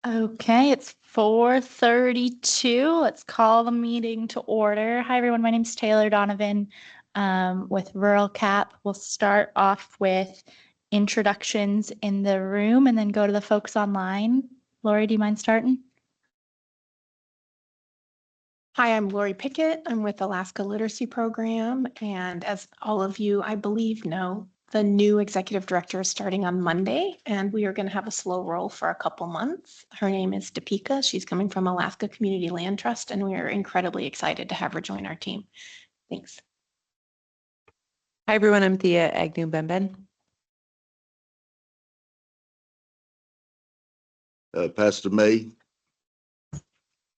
Okay, it's 4:32. Let's call the meeting to order. Hi, everyone. My name's Taylor Donovan with Rural Cap. We'll start off with introductions in the room and then go to the folks online. Lori, do you mind starting? Hi, I'm Lori Pickett. I'm with Alaska Literacy Program. And as all of you, I believe, know, the new executive director is starting on Monday, and we are going to have a slow roll for a couple months. Her name is Deepika. She's coming from Alaska Community Land Trust, and we are incredibly excited to have her join our team. Thanks. Hi, everyone. I'm Thea Agnew-Benben. Pastor May.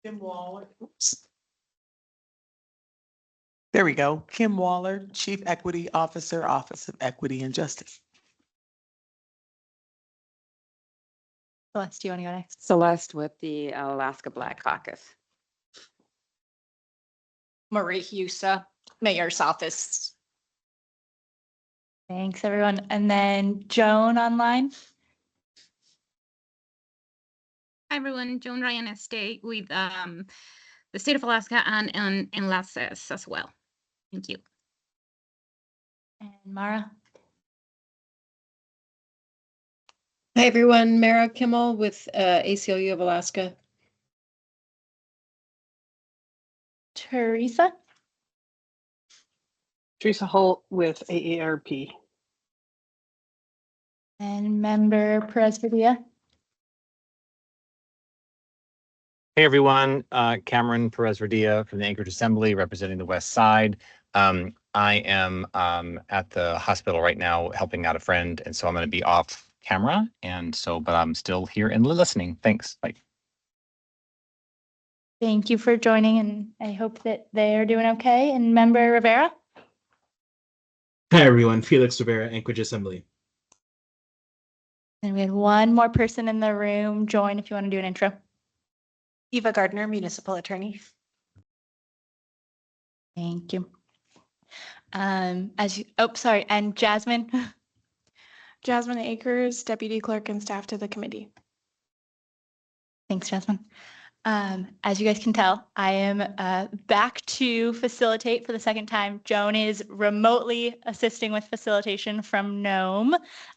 Kim Waller. Oops. There we go. Kim Waller, Chief Equity Officer, Office of Equity and Justice. Celeste, do you want to go next? Celeste with the Alaska Black Caucus. Marie Husa, Mayor's Office. Thanks, everyone. And then Joan online. Hi, everyone. Joan Ryan Estate with the state of Alaska and Enlaces as well. Thank you. And Mara. Hi, everyone. Mara Kimmel with ACLU of Alaska. Teresa. Teresa Holt with AARP. And member Perez-Villa. Hey everyone, Cameron Perez-Verdia from the Anchorage Assembly representing the West Side. I am at the hospital right now helping out a friend, and so I'm going to be off camera, but I'm still here and listening. Thanks. Bye. Thank you for joining, and I hope that they're doing okay. And member Rivera. Hi everyone, Felix Rivera, Anchorage Assembly. And we had one more person in the room join if you want to do an intro. Eva Gardner, Municipal Attorney. Thank you. And Jasmine. Jasmine Akers, Deputy Clerk and Staff to the Committee. Thanks, Jasmine. As you guys can tell, I am back to facilitate for the second time. Joan is remotely assisting with facilitation from Nome.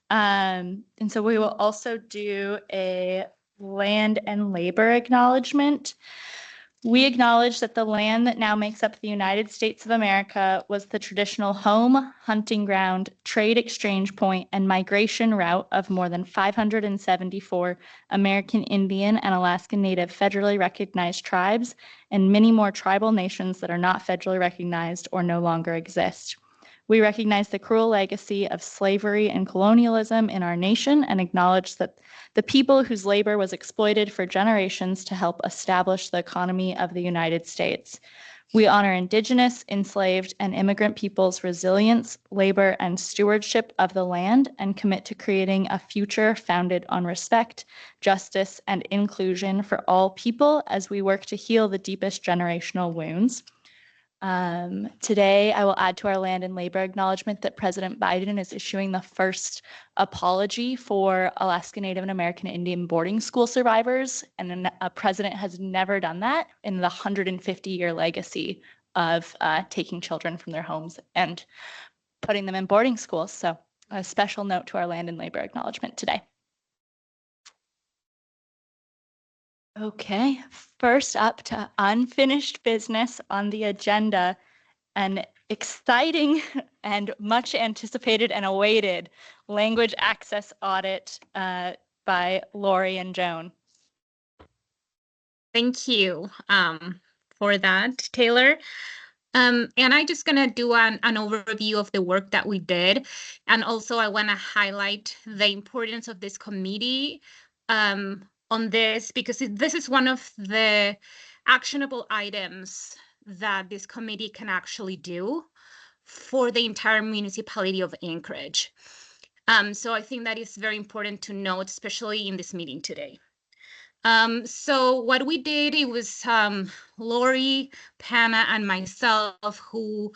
And so we will also do a land and labor acknowledgement. We acknowledge that the land that now makes up the United States of America was the traditional home, hunting ground, trade exchange point, and migration route of more than 574 American Indian and Alaska Native federally recognized tribes, and many more tribal nations that are not federally recognized or no longer exist. We recognize the cruel legacy of slavery and colonialism in our nation and acknowledge that the people whose labor was exploited for generations to help establish the economy of the United States. We honor Indigenous, enslaved, and immigrant peoples' resilience, labor, and stewardship of the land and commit to creating a future founded on respect, justice, and inclusion for all people as we work to heal the deepest generational wounds. Today, I will add to our land and labor acknowledgement that President Biden is issuing the first apology for Alaska Native and American Indian boarding school survivors, and a president has never done that in the 150-year legacy of taking children from their homes and putting them in boarding schools. So a special note to our land and labor acknowledgement today. Okay, first up to unfinished business on the agenda, an exciting and much anticipated and awaited language access audit by Lori and Joan. Thank you for that, Taylor. And I'm just going to do an overview of the work that we did. And also I want to highlight the importance of this committee on this, because this is one of the actionable items that this committee can actually do for the entire municipality of Anchorage. So I think that is very important to note, especially in this meeting today. So what we did, it was Lori, Pana, and myself who,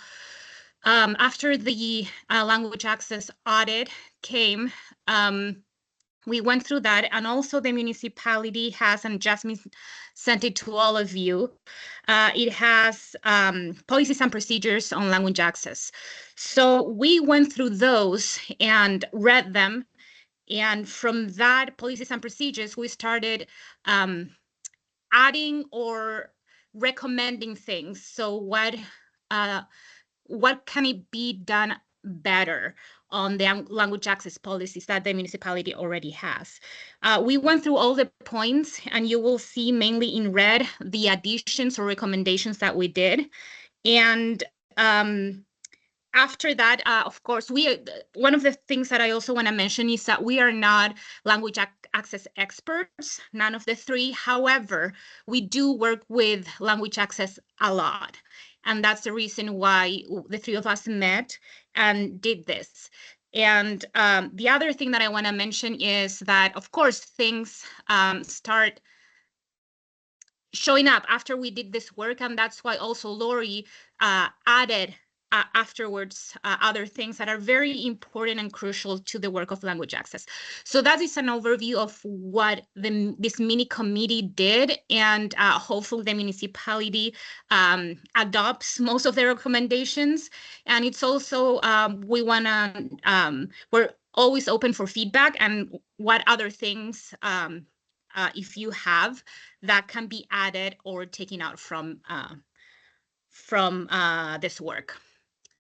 after the language access audit came, we went through that, and also the municipality has, and Jasmine sent it to all of you, it has policies and procedures on language access. So we went through those and read them, and from that policies and procedures, we started adding or recommending things. So what can it be done better on the language access policies that the municipality already has? We went through all the points, and you will see mainly in red the additions or recommendations that we did. And after that, of course, one of the things that I also want to mention is that we are not language access experts, none of the three. However, we do work with language access a lot. And that's the reason why the three of us met and did this. And the other thing that I want to mention is that, of course, things start showing up after we did this work. And that's why also Lori added afterwards other things that are very important and crucial to the work of language access. So that is an overview of what this mini committee did, and hopefully the municipality adopts most of their recommendations. And it's also, we're always open for feedback and what other things, if you have, that can be added or taken out from this work.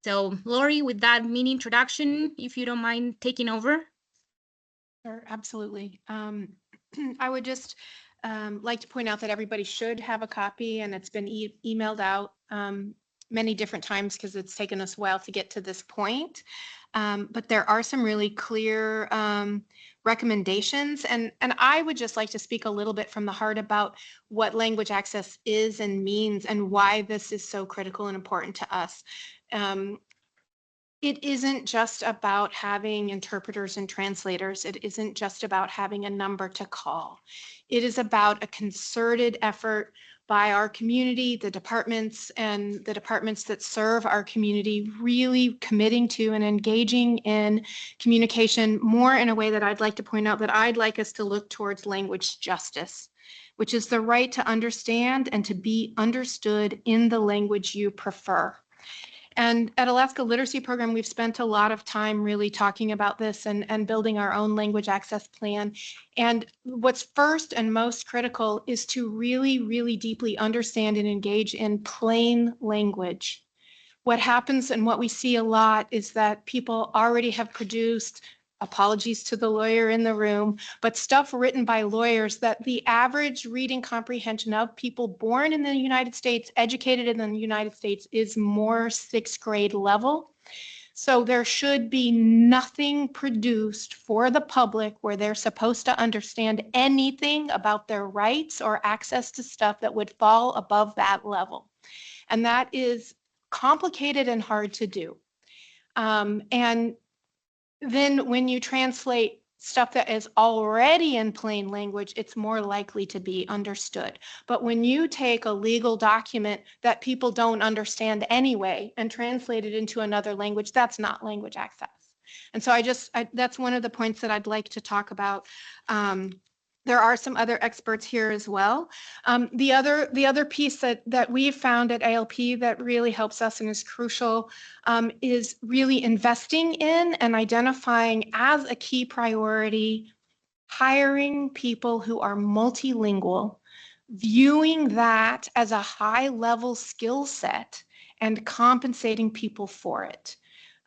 So Lori, with that mini introduction, if you don't mind taking over. Sure, absolutely. I would just like to point out that everybody should have a copy, and it's been emailed out many different times because it's taken us a while to get to this point. But there are some really clear recommendations, and I would just like to speak a little bit from the heart about what language access is and means and why this is so critical and important to us. It isn't just about having interpreters and translators. It isn't just about having a number to call. It is about a concerted effort by our community, the departments and the departments that serve our community, really committing to and engaging in communication more in a way that I'd like to point out that I'd like us to look towards language justice, which is the right to understand and to be understood in the language you prefer. And at Alaska Literacy Program, we've spent a lot of time really talking about this and building our own language access plan. And what's first and most critical is to really, really deeply understand and engage in plain language. What happens and what we see a lot is that people already have produced, apologies to the lawyer in the room, but stuff written by lawyers that the average reading comprehension of people born in the United States, educated in the United States, is more sixth grade level. So there should be nothing produced for the public where they're supposed to understand anything about their rights or access to stuff that would fall above that level. And that is complicated and hard to do. And then when you translate stuff that is already in plain language, it's more likely to be understood. But when you take a legal document that people don't understand anyway and translate it into another language, that's not language access. And so that's one of the points that I'd like to talk about. There are some other experts here as well. The other piece that we've found at ALP that really helps us and is crucial is really investing in and identifying as a key priority, hiring people who are multilingual, viewing that as a high-level skill set and compensating people for it.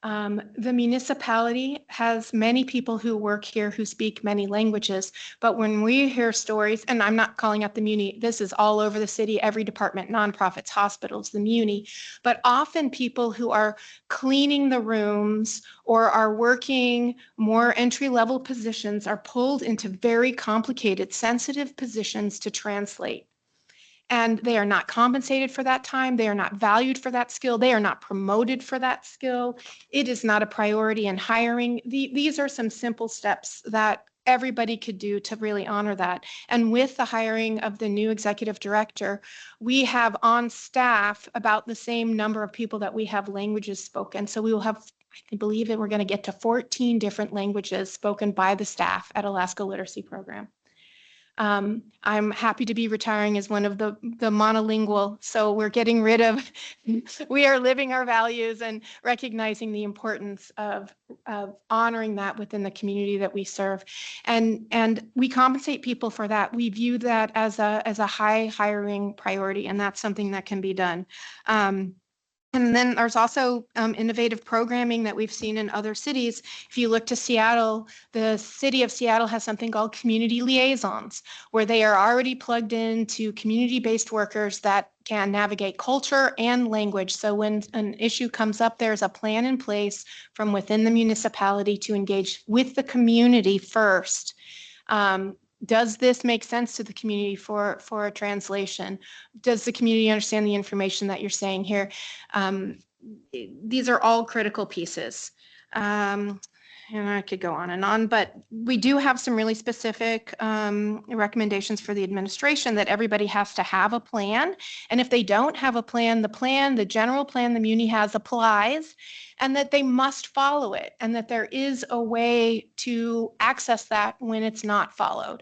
The municipality has many people who work here who speak many languages, but when we hear stories, and I'm not calling out the muni, this is all over the city, every department, nonprofits, hospitals, the muni, but often people who are cleaning the rooms or are working more entry-level positions are pulled into very complicated, sensitive positions to translate. And they are not compensated for that time. They are not valued for that skill. They are not promoted for that skill. It is not a priority in hiring. These are some simple steps that everybody could do to really honor that. And with the hiring of the new executive director, we have on staff about the same number of people that we have languages spoken. So we will have I believe that we're going to get to 14 different languages spoken by the staff at Alaska Literacy Program. I'm happy to be retiring as one of the monolingual. So we're getting rid of, we are living our values and recognizing the importance of honoring that within the community that we serve. And we compensate people for that. We view that as a high hiring priority, and that's something that can be done. And then there's also innovative programming that we've seen in other cities. If you look to Seattle, the city of Seattle has something called community liaisons, where they are already plugged into community-based workers that can navigate culture and language. So when an issue comes up, there's a plan in place from within the municipality to engage with the community first. Does this make sense to the community for a translation? Does the community understand the information that you're saying here? These are all critical pieces. And I could go on, but we do have some really specific recommendations for the administration that everybody has to have a plan. And if they don't have a plan, the general plan the Muni has applies, and that they must follow it, and that there is a way to access that when it's not followed.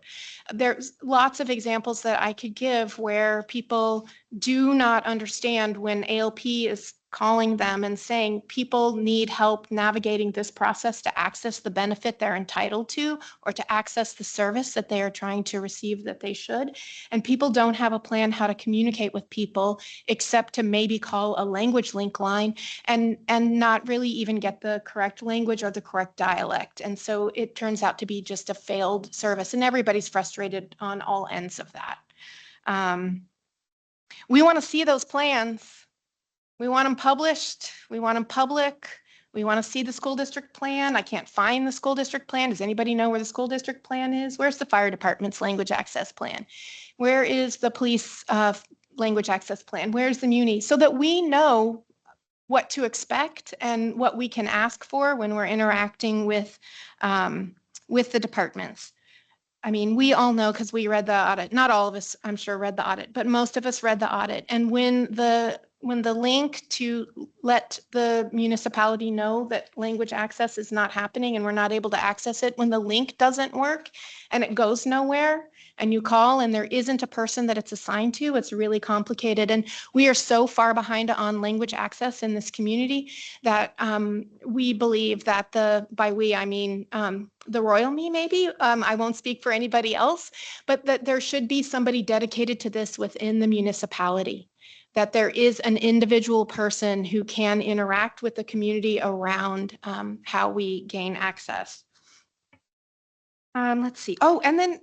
There's lots of examples that I could give where people do not understand when ALP is calling them and saying people need help navigating this process to access the benefit they're entitled to, or to access the service that they are trying to receive that they should. And people don't have a plan how to communicate with people except to maybe call a language link line and not really even get the correct language or the correct dialect. And so it turns out to be just a failed service, and everybody's frustrated on all ends of that. We want to see those plans. We want them published. We want them public. We want to see the school district plan. I can't find the school district plan. Does anybody know where the school district plan is? Where's the fire department's language access plan? Where is the police language access plan? Where's the Muni? So that we know what to expect and what we can ask for when we're interacting with the departments. I mean, we all know because we read the audit. Not all of us, I'm sure, read the audit, but most of us read the audit. And when the link to let the municipality know that language access is not happening and we're not able to access it, when the link doesn't work and it goes nowhere and you call and there isn't a person that it's assigned to, it's really complicated. And we are so far behind on language access in this community that we believe that by we, I mean the royal me maybe, I won't speak for anybody else, but that there should be somebody dedicated to this within the municipality, that there is an individual person who can interact with the community around how we gain access. Let's see. Oh, and then,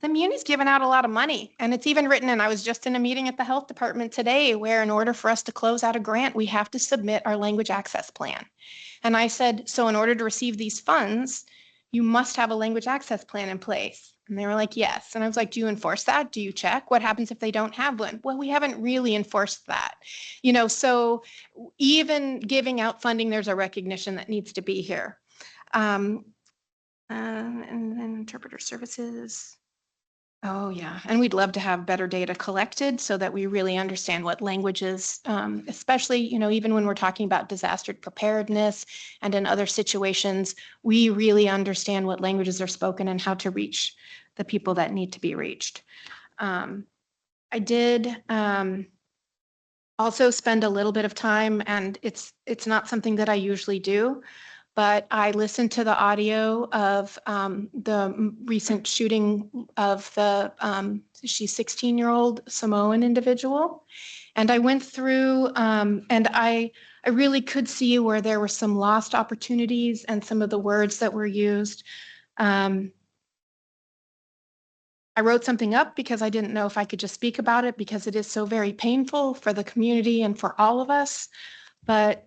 the Muni's given out a lot of money, and it's even written, and I was just in a meeting at the health department today where in order for us to close out a grant, we have to submit our language access plan. And I said, so in order to receive these funds, you must have a language access plan in place. And they were like, yes. And I was like, do you enforce that? Do you check? What happens if they don't have one? Well, we haven't really enforced that. So even giving out funding, there's a recognition that needs to be here. And then interpreter services. Oh, yeah. And we'd love to have better data collected so that we really understand what languages, especially, even when we're talking about disaster preparedness and in other situations, we really understand what languages are spoken and how to reach the people that need to be reached. I did also spend a little bit of time, and it's not something that I usually do, but I listened to the audio of the recent shooting of the she's 16-year-old Samoan individual. And I went through and I really could see where there were some lost opportunities and some of the words that were used. I wrote something up because I didn't know if I could just speak about it because it is so very painful for the community and for all of us. But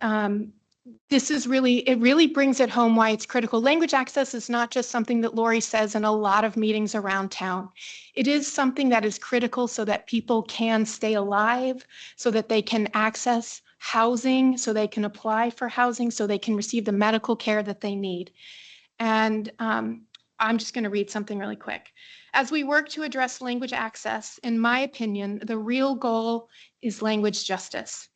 this is it really brings it home why it's critical. Language access is not just something that Lori says in a lot of meetings around town. It is something that is critical so that people can stay alive, so that they can access housing, so they can apply for housing, so they can receive the medical care that they need. And I'm just going to read something really quick. As we work to address language access, in my opinion, the real goal is language justice.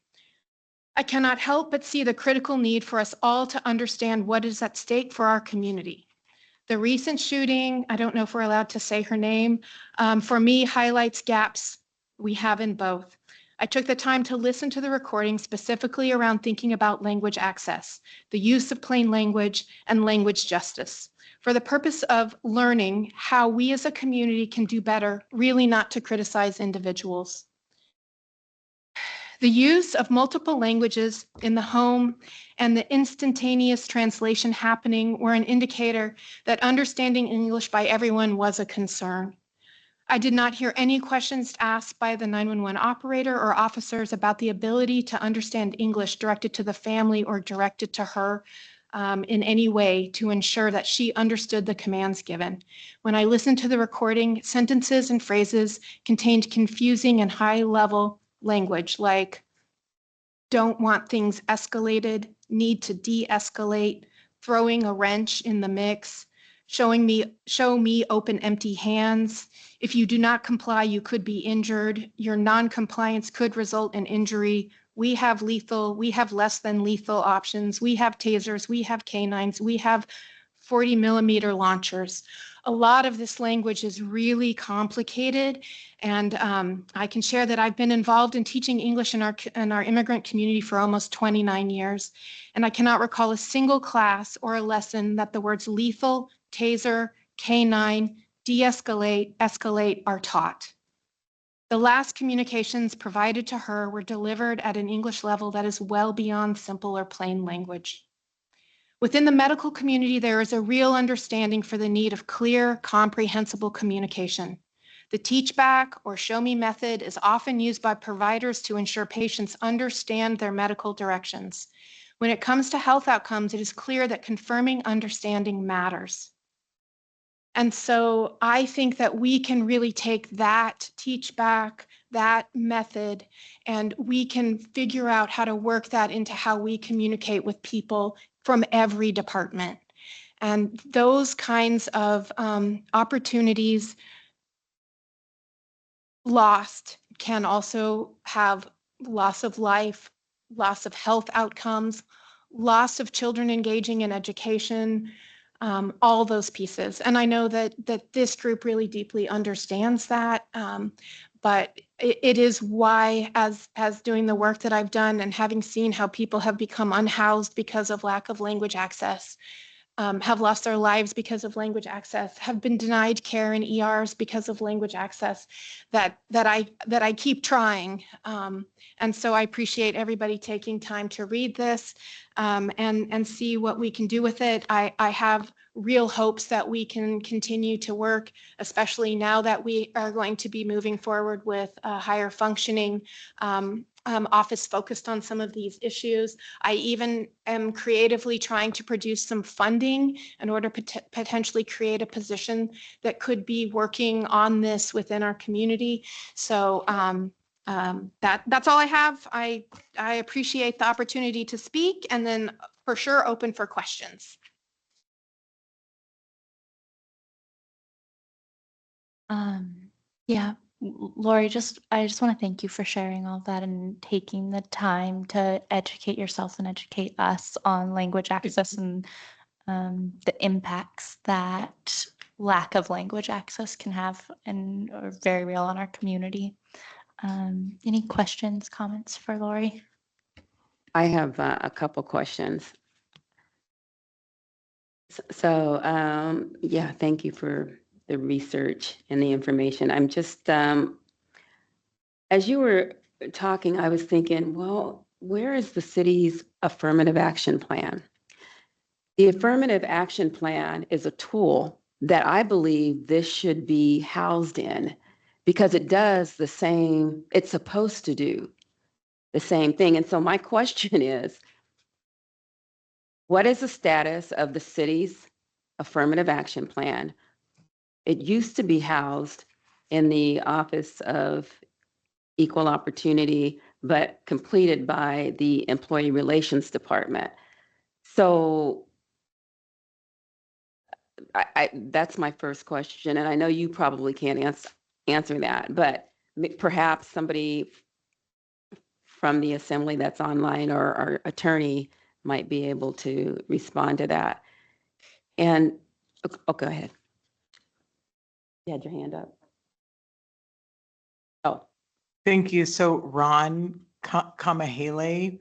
I cannot help but see the critical need for us all to understand what is at stake for our community. The recent shooting, I don't know if we're allowed to say her name, for me highlights gaps we have in both. I took the time to listen to the recording specifically around thinking about language access, the use of plain language, and language justice, for the purpose of learning how we as a community can do better, really not to criticize individuals. The use of multiple languages in the home and the instantaneous translation happening were an indicator that understanding English by everyone was a concern. I did not hear any questions asked by the 911 operator or officers about the ability to understand English directed to the family or directed to her in any way to ensure that she understood the commands given. When I listened to the recording, sentences and phrases contained confusing and high-level language like don't want things escalated, need to de-escalate, throwing a wrench in the mix, show me open empty hands. If you do not comply, you could be injured. Your non-compliance could result in injury. We have lethal, we have less than lethal options. We have tasers, we have canines, we have 40 millimeter launchers. A lot of this language is really complicated, and I can share that I've been involved in teaching English in our immigrant community for almost 29 years, and I cannot recall a single class or a lesson that the words lethal, taser, canine, de-escalate, escalate are taught. The last communications provided to her were delivered at an English level that is well beyond simple or plain language. Within the medical community, there is a real understanding for the need of clear, comprehensible communication. The teach back or show me method is often used by providers to ensure patients understand their medical directions. When it comes to health outcomes, it is clear that confirming understanding matters. And so I think that we can really take that teach back, that method, and we can figure out how to work that into how we communicate with people from every department. And those kinds of opportunities lost can also have loss of life, loss of health outcomes, loss of children engaging in education, all those pieces. And I know that this group really deeply understands that. But it is why, as doing the work that I've done and having seen how people have become unhoused because of lack of language access, have lost their lives because of language access, have been denied care in ERs because of language access, that I keep trying. And so I appreciate everybody taking time to read this and see what we can do with it. I have real hopes that we can continue to work, especially now that we are going to be moving forward with a higher functioning office focused on some of these issues. I even am creatively trying to produce some funding in order to potentially create a position that could be working on this within our community. So that's all I have. I appreciate the opportunity to speak, and then for sure open for questions. Yeah, Lori, I just want to thank you for sharing all that and taking the time to educate yourself and educate us on language access and the impacts that lack of language access can have and are very real on our community. Any questions, comments for Lori? I have a couple questions. So, yeah, thank you for the research and the information. I'm just, as you were talking, I was thinking, well, where is the city's affirmative action plan? The affirmative action plan is a tool that I believe this should be housed in because it does the same, it's supposed to do the same thing. And so my question is, what is the status of the city's affirmative action plan? It used to be housed in the Office of Equal Opportunity, but completed by the Employee Relations Department. So that's my first question, and I know you probably can't answer that, but perhaps somebody from the assembly that's online, or our attorney might be able to respond to that. And, oh, go ahead. You had your hand up. Oh, Thank you. So Ron Kamahele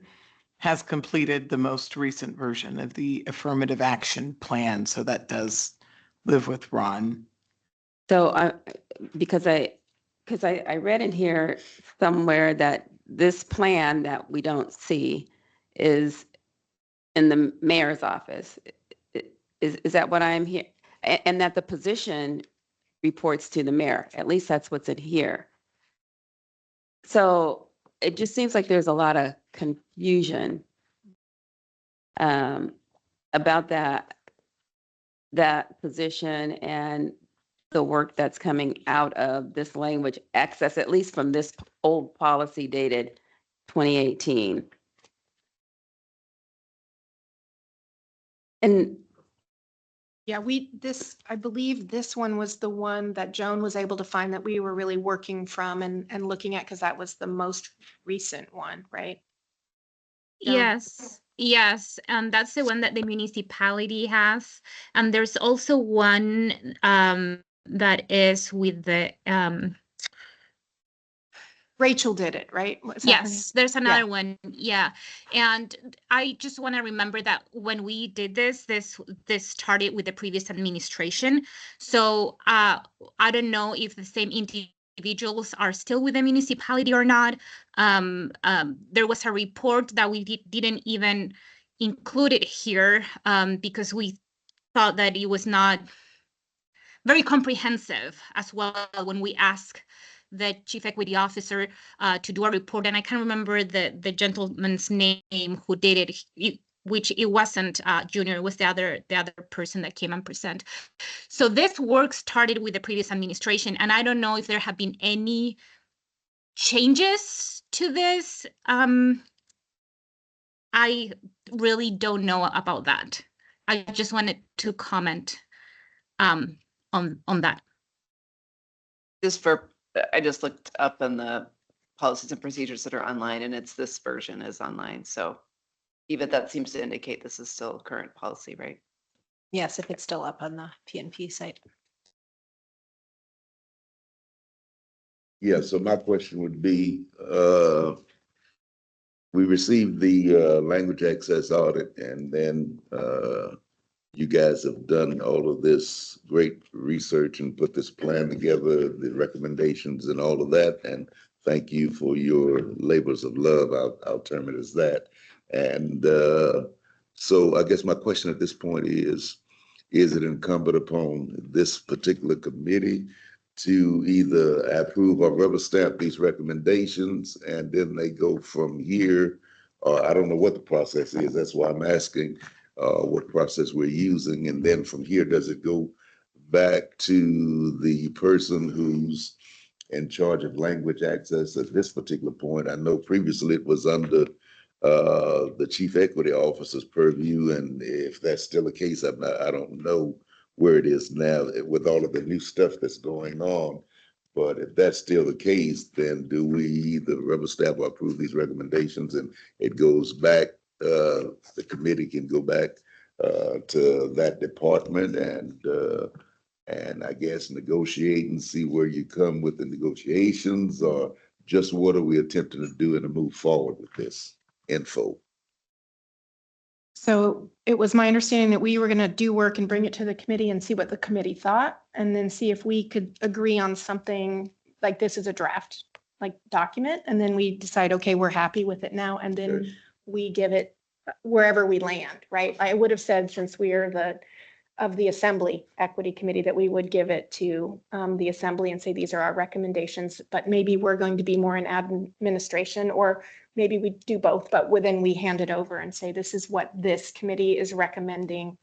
has completed the most recent version of the affirmative action plan. So that does live with Ron. so because I read in here somewhere that this plan that we don't see is in the mayor's office. Is that what I'm here? And that the position reports to the mayor. At least that's what's in here. So it just seems like there's a lot of confusion about that position and the work that's coming out of this language access, at least from this old policy dated 2018. And Yeah, I believe this one was the one that Joan was able to find that we were really working from and looking at, because that was the most recent one, right? Joan? Yes, and that's the one that the municipality has. And there's also one that is with the Rachel did it, right? Was that her name? yes, there's another one. Yeah. And I just want to remember that when we did this started with the previous administration. So I don't know if the same individuals are still with the municipality or not. There was a report that we didn't even include it here because we thought that it was not very comprehensive as well when we asked the chief equity officer to do a report. And I can't remember the gentleman's name who did it, which it wasn't Junior, it was the other person that came and present. So this work started with the previous administration, and I don't know if there have been any changes to this. I really don't know about that. I just wanted to comment on that. I just looked up on the policies and procedures that are online, and it's this version is online. So even that seems to indicate this is still current policy, right? Yes, if it's still up on the PNP site. Yeah, so my question would be, we received the language access audit, and then you guys have done all of this great research and put this plan together, the recommendations and all of that. And thank you for your labors of love. I'll term it as that. And so I guess my question at this point is it incumbent upon this particular committee to either approve or rubber stamp these recommendations, and then they go from here? I don't know what the process is. That's why I'm asking what process we're using. And then from here, does it go back to the person who's in charge of language access at this particular point? I know previously it was under the chief equity officer's purview, and if that's still the case, I don't know where it is now with all of the new stuff that's going on. But if that's still the case, then do we either rubber stamp or approve these recommendations, and it goes back, the committee can go back to that department and I guess negotiate and see where you come with the negotiations, or just what are we attempting to do and to move forward with this info? So it was my understanding that we were going to do work and bring it to the committee and see what the committee thought, and then see if we could agree on something like this as a draft, like document. And then we decide, okay, we're happy with it now. And then Okay. we give it wherever we land, right? I would have said, since we are of the Assembly Equity Committee, that we would give it to the Assembly and say, these are our recommendations, but maybe we're going to be more in administration, or maybe we do both, but then we hand it over and say, this is what this committee is recommending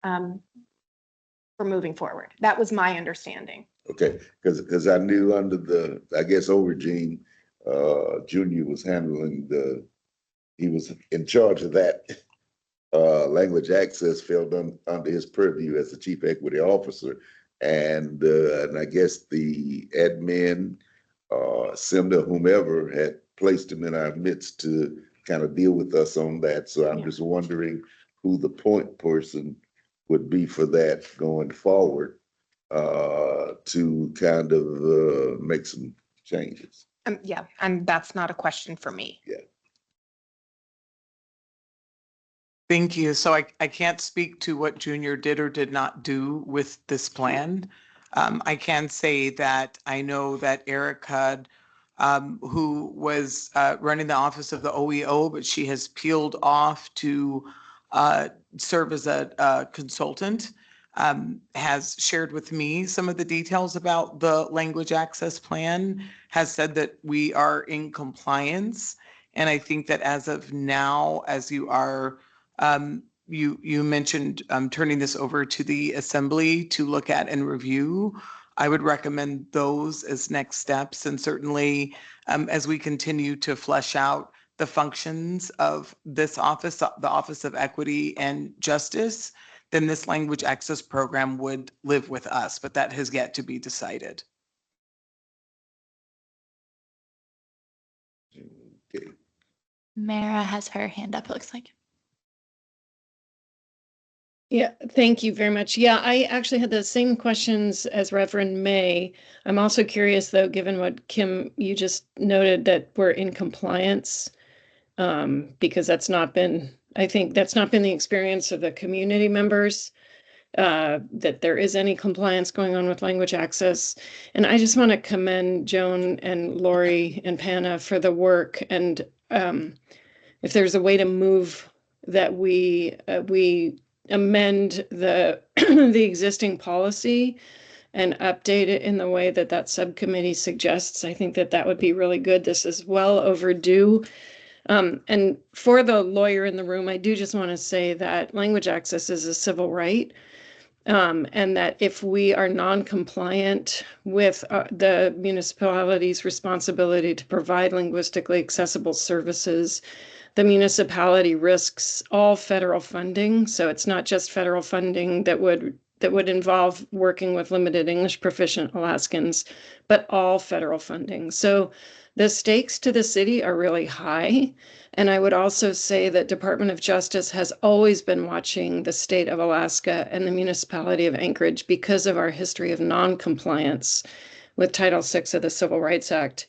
for moving forward. That was my understanding. Okay, because I knew under the, I guess, old regime, Junior was handling he was in charge of that. Language access fell under his purview as the chief equity officer. And I guess the admin, Simda, whomever, had placed him in our midst to kind of deal with us on that. So I'm just wondering who the point person would be for that going forward, to kind of make some changes. Yeah, and that's not a question for me. Yeah. Thank you. So I can't speak to what Junior did or did not do with this plan. I can say that I know that Erica, who was running the office of the OEO, but she has peeled off to serve as a consultant, has shared with me some of the details about the language access plan, has said that we are in compliance. And I think that as of now, as you are, you mentioned turning this over to the assembly to look at and review. I would recommend those as next steps. And certainly as we continue to flesh out the functions of this office, the Office of Equity and Justice, then this language access program would live with us, but that has yet to be decided. Okay. Mara has her hand up, it looks like. Yeah, thank you very much. Yeah, I actually had the same questions as Reverend May. I'm also curious, though, given what Kim, you just noted, that we're in compliance, because that's not been, I think that's not been the experience of the community members, that there is any compliance going on with language access. And I just want to commend Joan and Lori and Panna for the work. And if there's a way to move that we amend the the existing policy and update it in the way that that subcommittee suggests, I think that that would be really good. This is well overdue. And for the lawyer in the room, I do just want to say that language access is a civil right. And that if we are non-compliant with the municipality's responsibility to provide linguistically accessible services, the municipality risks all federal funding. So it's not just federal funding that would involve working with limited English proficient Alaskans, but all federal funding. So the stakes to the city are really high. And I would also say that Department of Justice has always been watching the state of Alaska and the municipality of Anchorage because of our history of non-compliance with Title VI of the Civil Rights Act.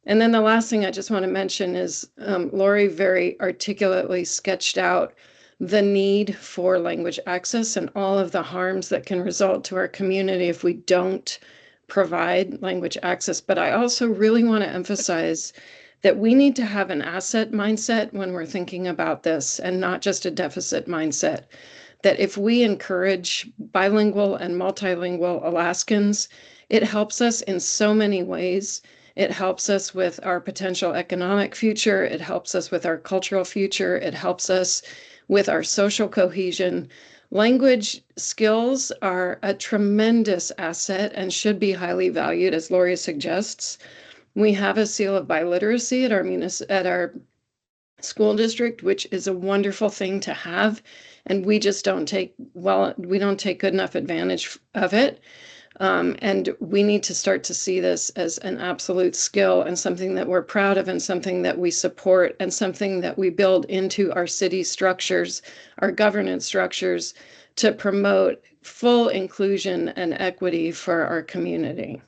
And then the last thing I just want to mention is Lori very articulately sketched out the need for language access and all of the harms that can result to our community if we don't provide language access. But I also really want to emphasize that we need to have an asset mindset when we're thinking about this and not just a deficit mindset. That if we encourage bilingual and multilingual Alaskans, it helps us in so many ways. It helps us with our potential economic future. It helps us with our cultural future. It helps us with our social cohesion. Language skills are a tremendous asset and should be highly valued, as Lori suggests. We have a seal of biliteracy at our school district, which is a wonderful thing to have. And we just don't take good enough advantage of it. And we need to start to see this as an absolute skill and something that we're proud of and something that we support and something that we build into our city structures, our governance structures, to promote full inclusion and equity for our community.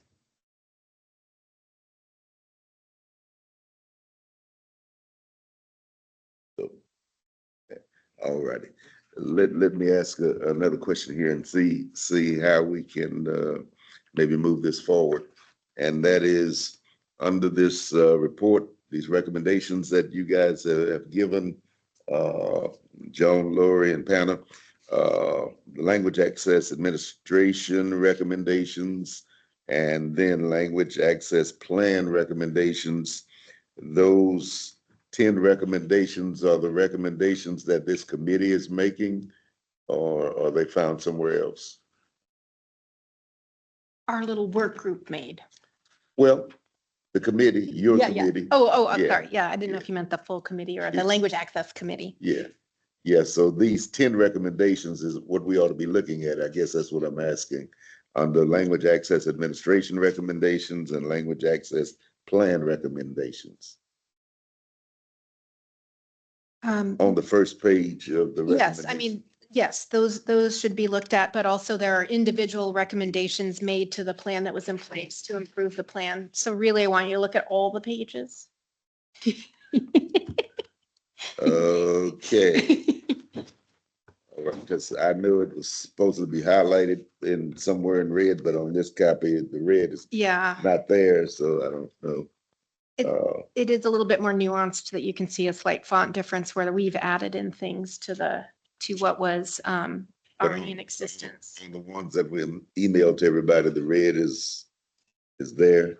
All righty. Let me ask another question here and see how we can maybe move this forward. And that is, under this report, these recommendations that you guys have given, Joan, Lori, and Panna, the language access administration recommendations, and then language access plan recommendations, those 10 recommendations are the recommendations that this committee is making, or are they found somewhere else? Our little work group made. Well, the committee, your Yeah. committee. I'm Yeah. sorry. Yeah, I didn't know if you meant the full committee or the language access committee. Yeah. So these 10 recommendations is what we ought to be looking at. I guess that's what I'm asking. Under language access administration recommendations and language access plan recommendations. On the first page of the Yes, I recommendation. mean, yes, those should be looked at, but also there are individual recommendations made to the plan that was in place to improve the plan. So really, I want you to look at all the pages. Okay. Because I knew it was supposed to be highlighted in somewhere in red, but on this copy, the red is Yeah, not there, so I don't know. it is a little bit more nuanced that you can see a slight font difference where we've added in things to what was But already in existence. on the ones that we emailed to everybody, the red is there.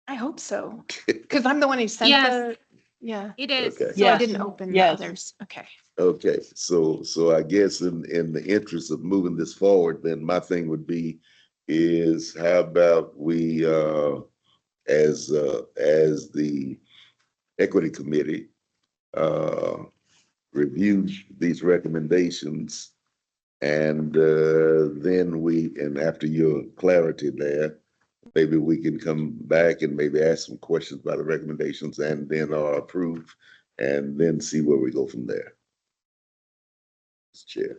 I hope so, because I'm the one who sent Yes. the, yeah. It is. Okay. So I Yes. didn't open the Yes. others. Okay. Okay, so I guess in the interest of moving this forward, then my thing would be is how about we as the equity committee review these recommendations and then after your clarity there, maybe we can come back and maybe ask some questions about the recommendations and then approve and then see where we go from there. Chair.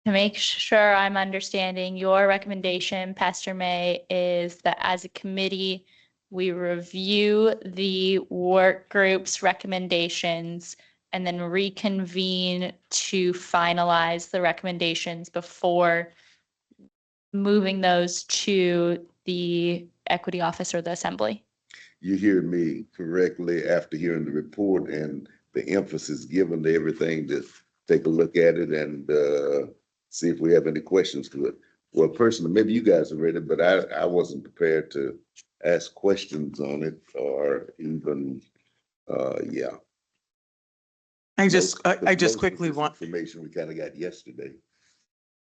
To make sure I'm understanding, your recommendation, Pastor May, is that as a committee, we review the work group's recommendations and then reconvene to finalize the recommendations before moving those to the equity office or the assembly. You hear me correctly after hearing the report and the emphasis given to everything, to take a look at it and see if we have any questions to it. Well, personally, maybe you guys are ready, but I wasn't prepared to ask questions on it or even, yeah. I just Most of quickly this want, information we kind of got yesterday.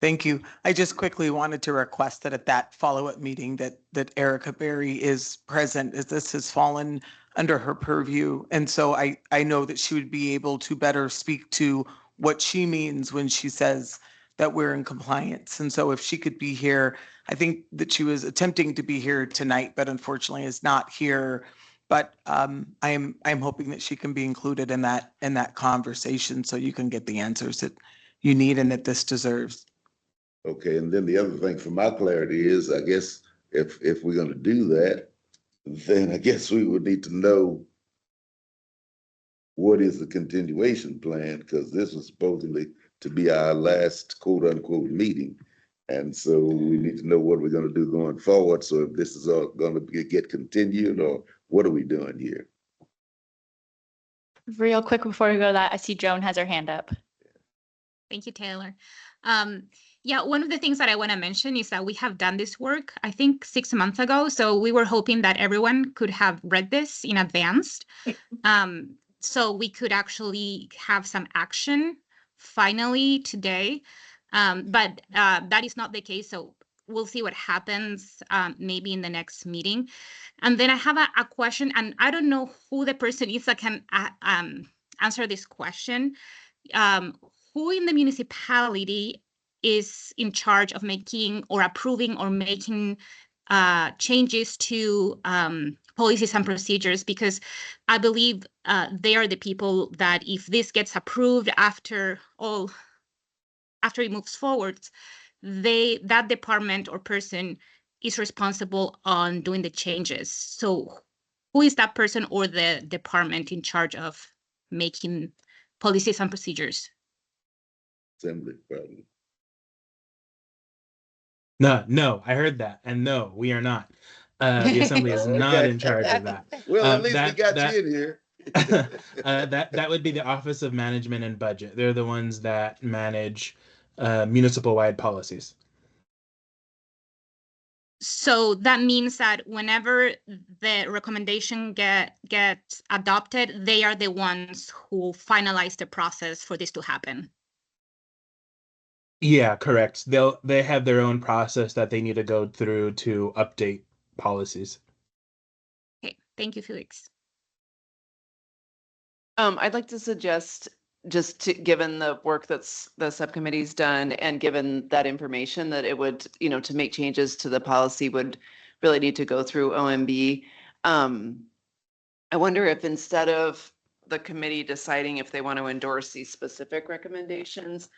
thank you. I just quickly wanted to request that at that follow-up meeting that Erica Berry is present, as this has fallen under her purview. And so I know that she would be able to better speak to what she means when she says that we're in compliance. And so if she could be here, I think that she was attempting to be here tonight, but unfortunately is not here. But I'm hoping that she can be included in that conversation so you can get the answers that you need and that this deserves. Okay, and then the other thing for my clarity is, I guess if we're gonna do that, then I guess we would need to know what is the continuation plan, because this was supposedly to be our last quote unquote meeting. And so we need to know what we're gonna do going forward. So if this is all gonna get continued, or what are we doing here? Real quick before we go to that, I see Joan has her hand up. Thank you, Taylor. Yeah, one of the things that I want to mention is that we have done this work, I think 6 months ago. So we were hoping that everyone could have read this in advance. So we could actually have some action finally today. But that is not the case. So we'll see what happens maybe in the next meeting. And then I have a question, and I don't know who the person is that can answer this question. Who in the municipality is in charge of making or approving or making changes to policies and procedures? Because I believe they are the people that if this gets approved after it moves forward, that department or person is responsible on doing the changes. So who is that person or the department in charge of making policies and procedures? Assembly, probably. No, I heard that. And no, we are not. The assembly is not in charge of that. Well, at least we got that- you in here. that would be the Office of Management and Budget. They're the ones that manage municipal-wide policies. So that means that whenever the recommendation gets adopted, they are the ones who finalize the process for this to happen. Yeah, correct. They have their own process that they need to go through to update policies. Okay, thank you, Felix. I'd like to suggest, given the work that's the subcommittee's done and given that information, that it would, to make changes to the policy would really need to go through OMB. I wonder if instead of the committee deciding if they want to endorse these specific recommendations,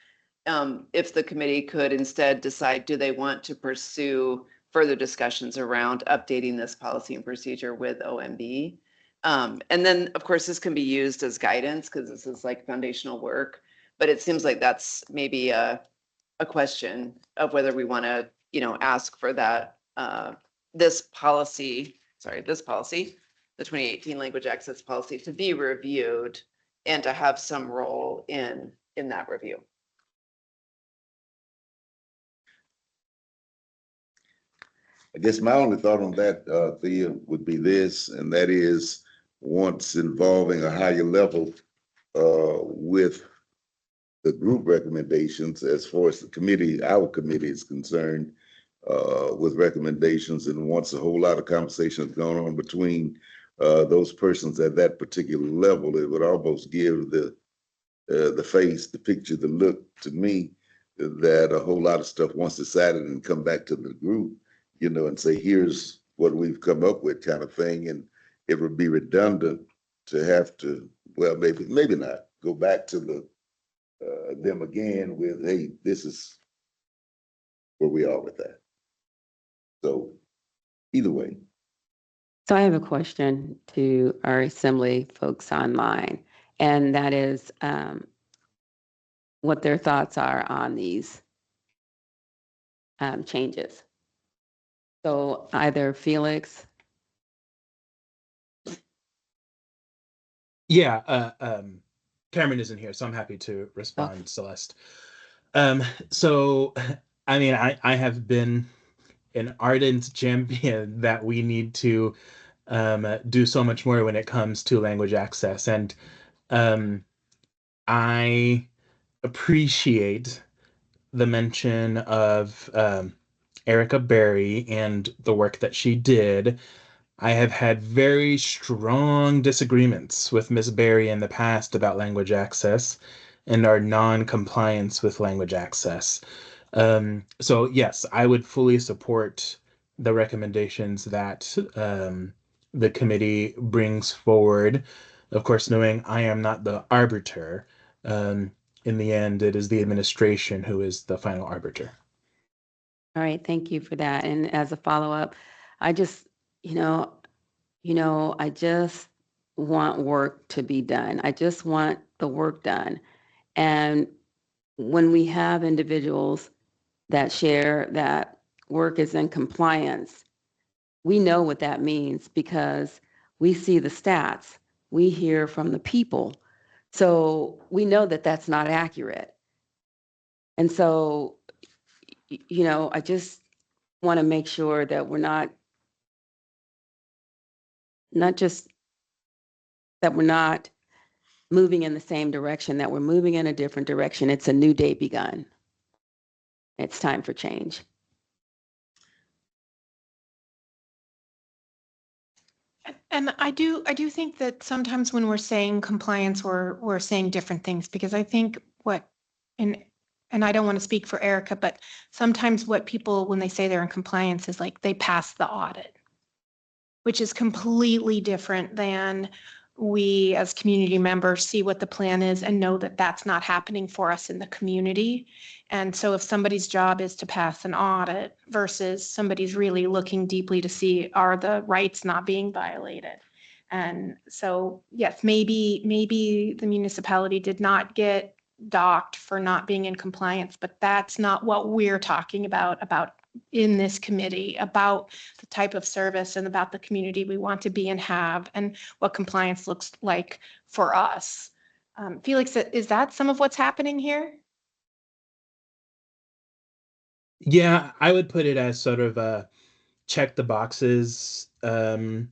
if the committee could instead decide, do they want to pursue further discussions around updating this policy and procedure with OMB? And then, of course, this can be used as guidance because this is like foundational work, but it seems like that's maybe a question of whether we want to, ask for that, this policy, the 2018 language access policy, to be reviewed and to have some role in that review. I guess my only thought on that, Thea, would be this, and that is once involving a higher level with the group recommendations as far as the committee, our committee is concerned, with recommendations, and once a whole lot of conversation has gone on between those persons at that particular level, it would almost give the face, the picture, the look to me that a whole lot of stuff once decided and come back to the group, and say, here's what we've come up with, kind of thing. And it would be redundant to have to, well, maybe not go back to them again with, hey, this is where we are with that. So either way. So I have a question to our assembly folks online, and that is what their thoughts are on these changes. So either Felix. Yeah, Cameron isn't here, so I'm happy to respond, Celeste. So, I mean, I have been an ardent champion that we need to do so much more when it comes to language access. And I appreciate the mention of Erica Berry and the work that she did. I have had very strong disagreements with Ms. Berry in the past about language access and our non-compliance with language access. So yes, I would fully support the recommendations that the committee brings forward. Of course, knowing I am not the arbiter, in the end, it is the administration who is the final arbiter. All right, thank you for that. And as a follow-up, I just, I just want work to be done. I just want the work done. And when we have individuals that share that work is in compliance, we know what that means because we see the stats, we hear from the people. So we know that that's not accurate. And so, I just want to make sure that we're not just that we're not moving in the same direction, that we're moving in a different direction. It's a new day begun. It's time for change. And I do think that sometimes when we're saying compliance, we're saying different things, because I think and I don't want to speak for Erica, but sometimes what people, when they say they're in compliance, is like they passed the audit, which is completely different than we as community members see what the plan is and know that that's not happening for us in the community. And so if somebody's job is to pass an audit versus somebody's really looking deeply to see, are the rights not being violated? And so, yes, maybe the municipality did not get docked for not being in compliance, but that's not what we're talking about in this committee, about the type of service and about the community we want to be and have, and what compliance looks like for us. Felix, is that some of what's happening here? Yeah, I would put it as sort of a check the boxes kind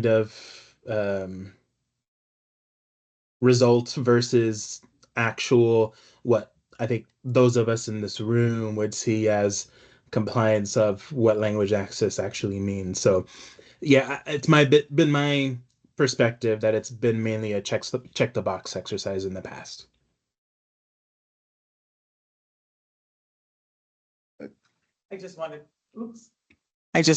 of results versus actual what I think those of us in this room would see as compliance of what language access actually means. So yeah, it's been my perspective that it's been mainly a check the box exercise in the past. I just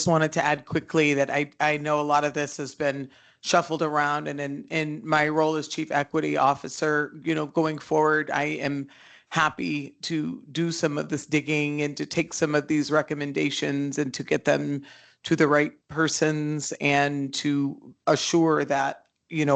wanted to add quickly that I know a lot of this has been shuffled around. And in my role as Chief Equity Officer, going forward, I am happy to do some of this digging and to take some of these recommendations and to get them to the right persons and to assure that,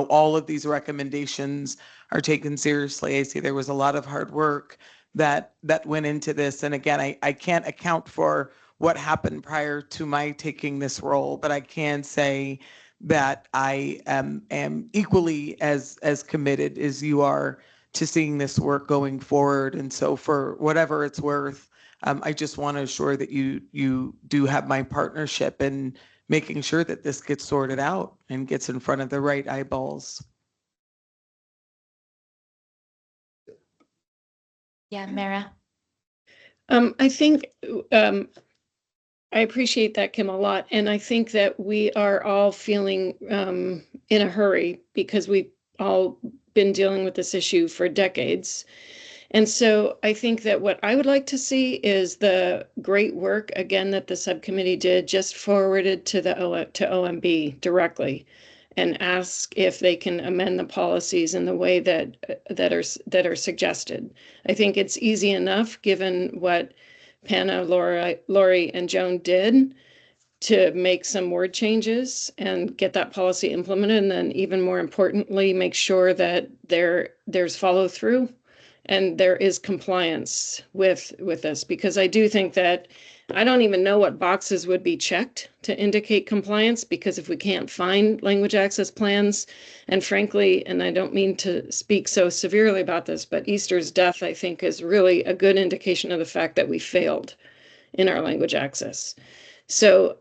all of these recommendations are taken seriously. I see there was a lot of hard work that went into this. And again, I can't account for what happened prior to my taking this role, but I can say that I am equally as committed as you are to seeing this work going forward. And so for whatever it's worth, I just want to assure that you do have my partnership in making sure that this gets sorted out and gets in front of the right eyeballs. Yeah, Mara. I think I appreciate that, Kim, a lot. And I think that we are all feeling in a hurry because we've all been dealing with this issue for decades. And so I think that what I would like to see is the great work, again, that the subcommittee did, just forwarded to to OMB directly and ask if they can amend the policies in the way that are suggested. I think it's easy enough, given what Panna, Lori, and Joan did, to make some word changes and get that policy implemented. And then even more importantly, make sure that there's follow through and there is compliance with this, because I do think that I don't even know what boxes would be checked to indicate compliance, because if we can't find language access plans, and frankly, and I don't mean to speak so severely about this, but Easter's death, I think, is really a good indication of the fact that we failed in our language access. So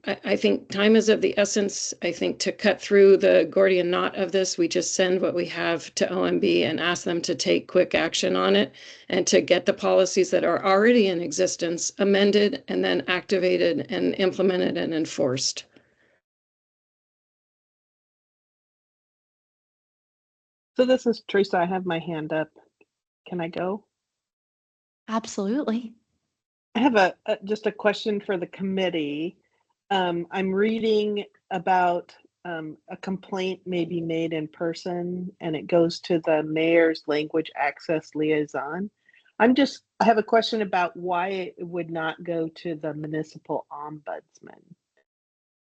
I think time is of the essence. I think to cut through the Gordian knot of this, we just send what we have to OMB and ask them to take quick action on it and to get the policies that are already in existence amended and then activated and implemented and enforced. So this is Teresa. I have my hand up. Can I go? Absolutely. I have just a question for the committee. I'm reading about a complaint may be made in person and it goes to the mayor's language access liaison. I have a question about why it would not go to the municipal ombudsman.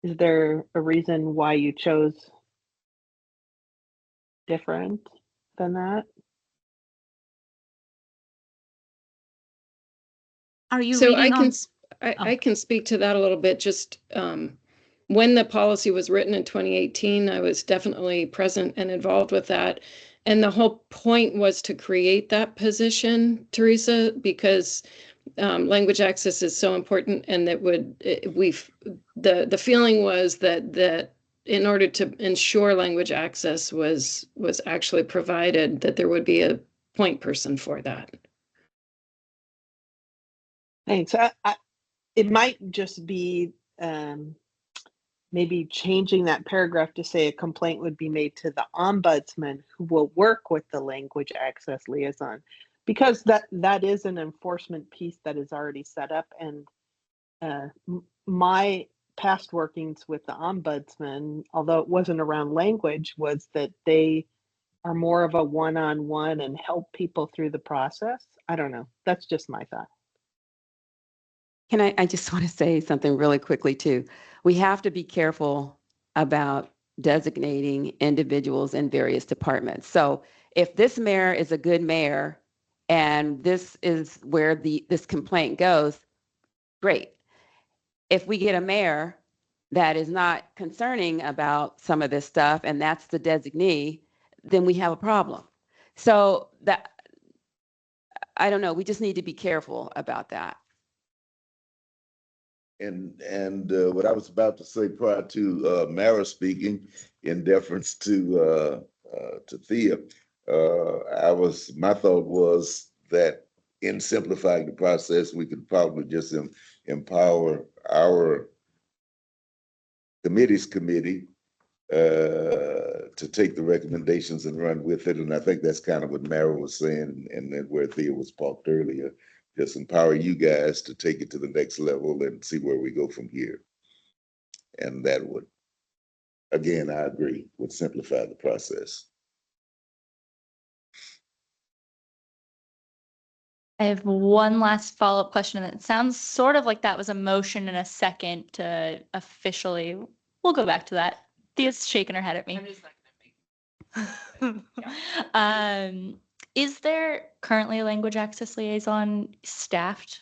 Is there a reason why you chose different than that? Are you So reading on? I can speak to that a little bit. Just when the policy was written in 2018, I was definitely present and involved with that. And the whole point was to create that position, Teresa, because language access is so important, and that the feeling was that in order to ensure language access was actually provided, that there would be a point person for that. Thanks. It might just be maybe changing that paragraph to say a complaint would be made to the ombudsman, who will work with the language access liaison, because that is an enforcement piece that is already set up. And my past workings with the ombudsman, although it wasn't around language, was that they are more of a one-on-one and help people through the process. I don't know. That's just my thought. I just want to say something really quickly too. We have to be careful about designating individuals in various departments. So if this mayor is a good mayor and this is where this complaint goes, great. If we get a mayor that is not concerning about some of this stuff and that's the designee, then we have a problem. So that, I don't know, we just need to be careful about that. And what I was about to say prior to Mara speaking, in deference to Thea, my thought was that in simplifying the process, we could probably just empower our committee to take the recommendations and run with it. And I think that's kind of what Mara was saying, and then where Thea was parked earlier. Just empower you guys to take it to the next level and see where we go from here. And again, I agree, would simplify the process. I have one last follow-up question, and it sounds sort of like that was a motion and a second to officially, we'll go back to that. Thea's shaking her head at me. Is there currently a language access liaison staffed?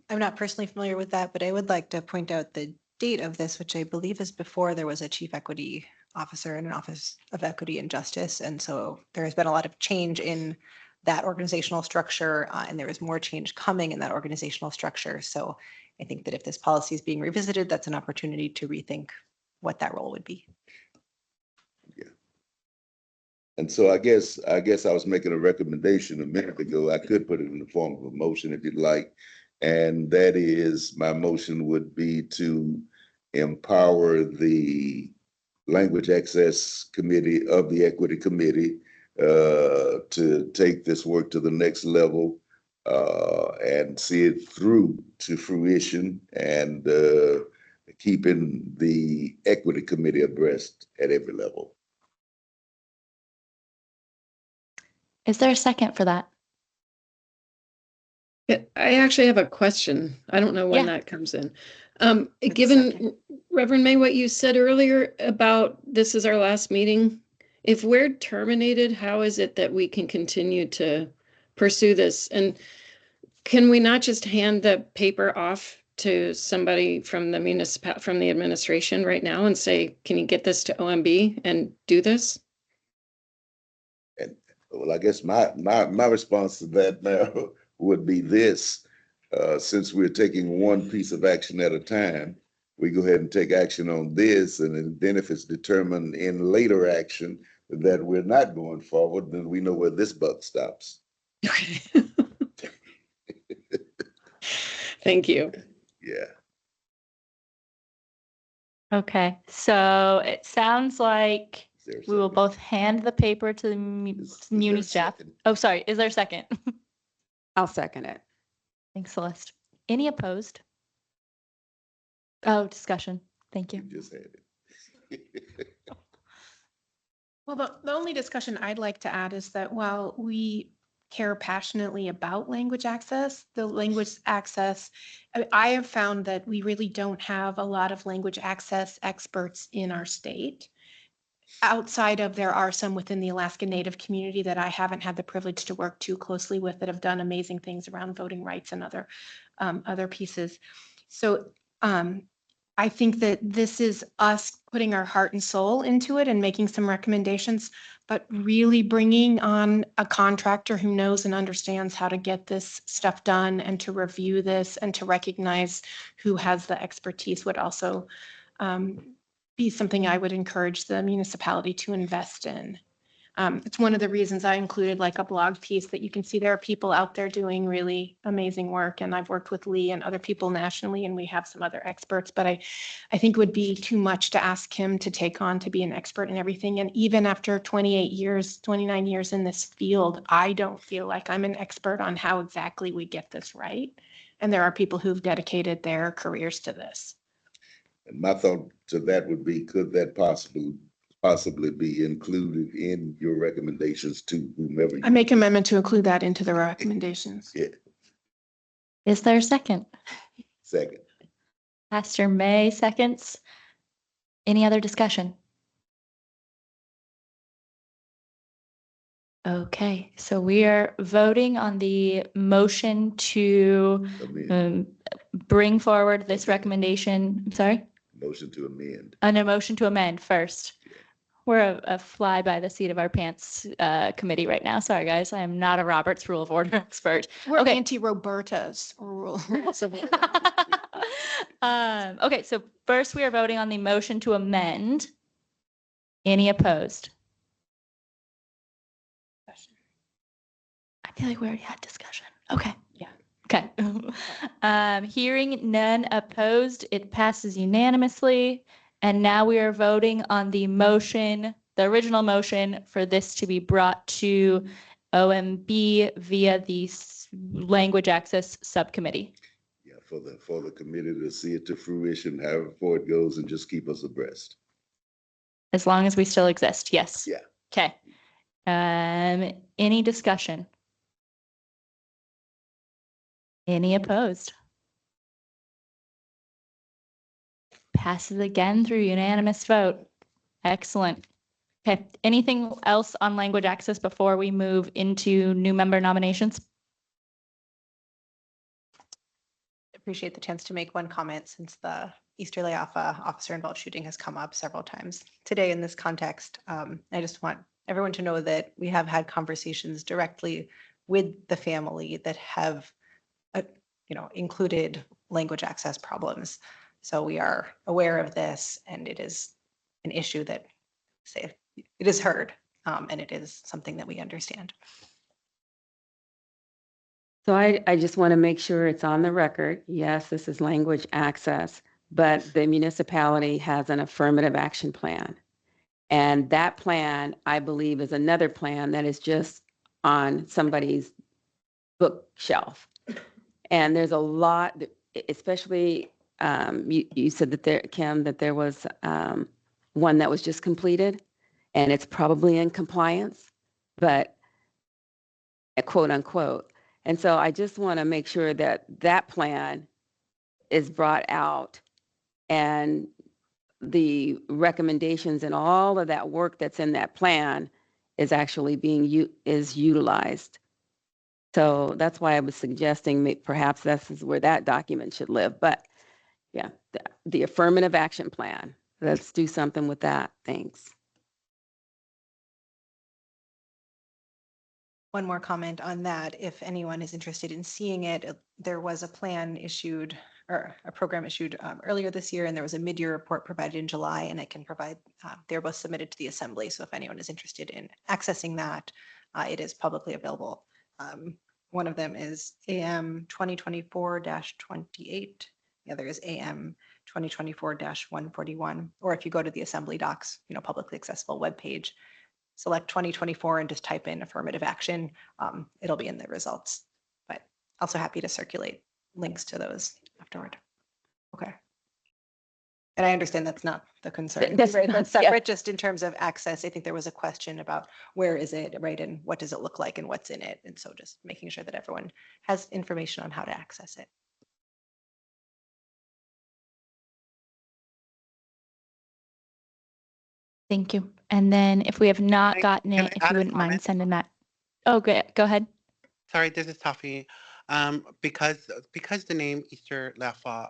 I'm not personally familiar with that, but I would like to point out the date of this, which I believe is before there was a chief equity officer and an office of equity and justice. And so there has been a lot of change in that organizational structure, and there is more change coming in that organizational structure. So I think that if this policy is being revisited, that's an opportunity to rethink what that role would be. And so I guess I was making a recommendation a minute ago. I could put it in the form of a motion if you'd like. And that is, my motion would be to empower the Language Access Committee of the Equity Committee to take this work to the next level and see it through to fruition, and keeping the Equity Committee abreast at every level. Is there a second for that? Yeah, I actually have a question. I don't know when Yeah. that comes in. Given Reverend May, what you said earlier about this is our last meeting, if we're terminated, how is it that we can continue to pursue this? And can we not just hand the paper off to somebody from the from the administration right now and say, can you get this to OMB and do this? And well, I guess my response to that now would be this: since we're taking one piece of action at a time, we go ahead and take action on this, and then if it's determined in later action that we're not going forward, then we know where this buck stops. Okay. Thank you. Yeah. Okay, so it sounds like Is there a we will second? both hand the paper to the Is there Muni a staff. second? Oh, sorry, is there a second? I'll second it. Thanks, Celeste. Any opposed? Oh, discussion. Thank You you. just had it. Well, the only discussion I'd like to add is that while we care passionately about language access, the language access, I have found that we really don't have a lot of language access experts in our state. Outside of, there are some within the Alaska Native community that I haven't had the privilege to work too closely with that have done amazing things around voting rights and other pieces. So I think that this is us putting our heart and soul into it and making some recommendations, but really bringing on a contractor who knows and understands how to get this stuff done and to review this and to recognize who has the expertise would also be something I would encourage the municipality to invest in. It's one of the reasons I included like a blog piece that you can see there are people out there doing really amazing work. And I've worked with Lee and other people nationally, and we have some other experts, but I think it would be too much to ask him to take on to be an expert in everything. And even after 28 years, 29 years in this field, I don't feel like I'm an expert on how exactly we get this right. And there are people who've dedicated their careers to this. And my thought to that would be, could that possibly be included in your recommendations to whomever? I make amendment to include that into the recommendations. Yeah. Is there a second? Second. Pastor May seconds. Any other discussion? Okay, so we are voting on the motion to Amend. bring forward this recommendation. I'm sorry? Motion to amend. A motion to amend first. We're a fly by the seat of our pants committee right now. Sorry, guys. I am not a Robert's Rule of Order expert. We're Okay. anti-Roberta's rules of order. Okay, so first we are voting on the motion to amend. Any opposed? I feel like we already had discussion. Okay. Yeah. Okay. Hearing none opposed, it passes unanimously. And now we are voting on the motion, the original motion for this to be brought to OMB via the Language Access Subcommittee. Yeah, for the committee to see it to fruition, however far it goes, and just keep us abreast. As long as we still exist, yes. Yeah. Okay. Any discussion? Any opposed? Passes again through unanimous vote. Excellent. Okay, anything else on language access before we move into new member nominations? Appreciate the chance to make one comment since the Easterly Alpha officer involved shooting has come up several times today in this context. I just want everyone to know that we have had conversations directly with the family that have, included language access problems. So we are aware of this, and it is an issue that, say, it is heard, and it is something that we understand. So I just want to make sure it's on the record. Yes, this is language access, but the municipality has an affirmative action plan. And that plan, I believe, is another plan that is just on somebody's bookshelf. And there's a lot, especially, you said that there, Kim, that there was one that was just completed, and it's probably in compliance, but quote unquote. And so I just want to make sure that that plan is brought out, and the recommendations and all of that work that's in that plan is actually being utilized. So that's why I was suggesting perhaps this is where that document should live. But yeah, the affirmative action plan. Let's do something with that. Thanks. One more comment on that. If anyone is interested in seeing it, there was a plan issued or a program issued earlier this year, and there was a mid-year report provided in July, and I can provide, they're both submitted to the assembly. So if anyone is interested in accessing that, it is publicly available. One of them is AM 2024-28. The other is AM 2024-141. Or if you go to the assembly docs, publicly accessible webpage, select 2024 and just type in affirmative action. It'll be in the results, but also happy to circulate links to those afterward. Okay. And I understand that's not the concern. That's right? not- That's yeah. separate, just in terms of access. I think there was a question about where is it, right? And what does it look like and what's in it? And so just making sure that everyone has information on how to access it. Thank you. And then if we have not Can I- gotten can it, I if add you a wouldn't mind comment? sending that. Oh, great. Go ahead. Sorry, this is Taffy. Because the name Easter Lafa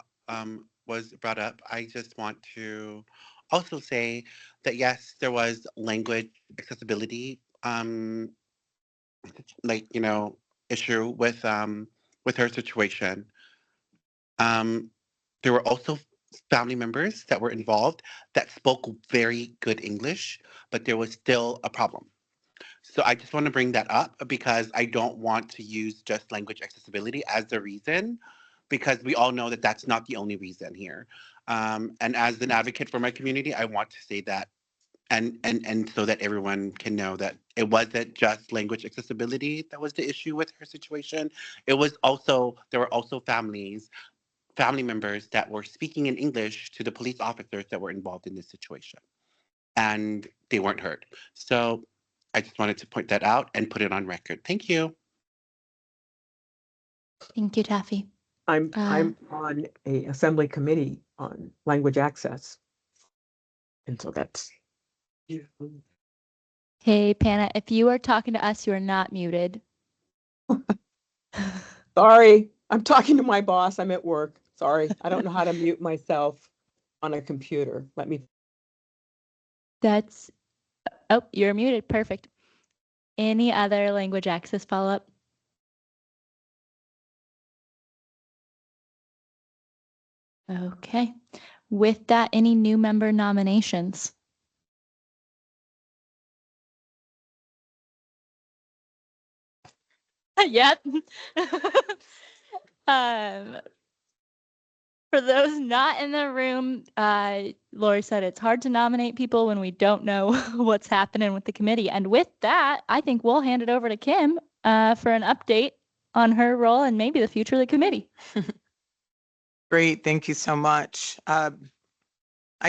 was brought up, I just want to also say that yes, there was language accessibility issue with her situation. There were also family members that were involved that spoke very good English, but there was still a problem. So I just want to bring that up because I don't want to use just language accessibility as the reason, because we all know that that's not the only reason here. And as an advocate for my community, I want to say that, and so that everyone can know that it wasn't just language accessibility that was the issue with her situation. It was also, there were also family members that were speaking in English to the police officers that were involved in this situation, and they weren't heard. So I just wanted to point that out and put it on record. Thank you. Thank you, Taffy. I'm on a assembly committee on language access. And so that's. Hey, Panna, if you are talking to us, you are not muted. Sorry, I'm talking to my boss. I'm at work. Sorry, I don't know how to mute myself on a computer. Let me. That's, oh, you're muted. Perfect. Any other language access follow-up? Okay. With that, any new member nominations? Yep. For those not in the room, Lori said it's hard to nominate people when we don't know what's happening with the committee. And with that, I think we'll hand it over to Kim for an update on her role and maybe the future of the committee. Great, thank you so much. I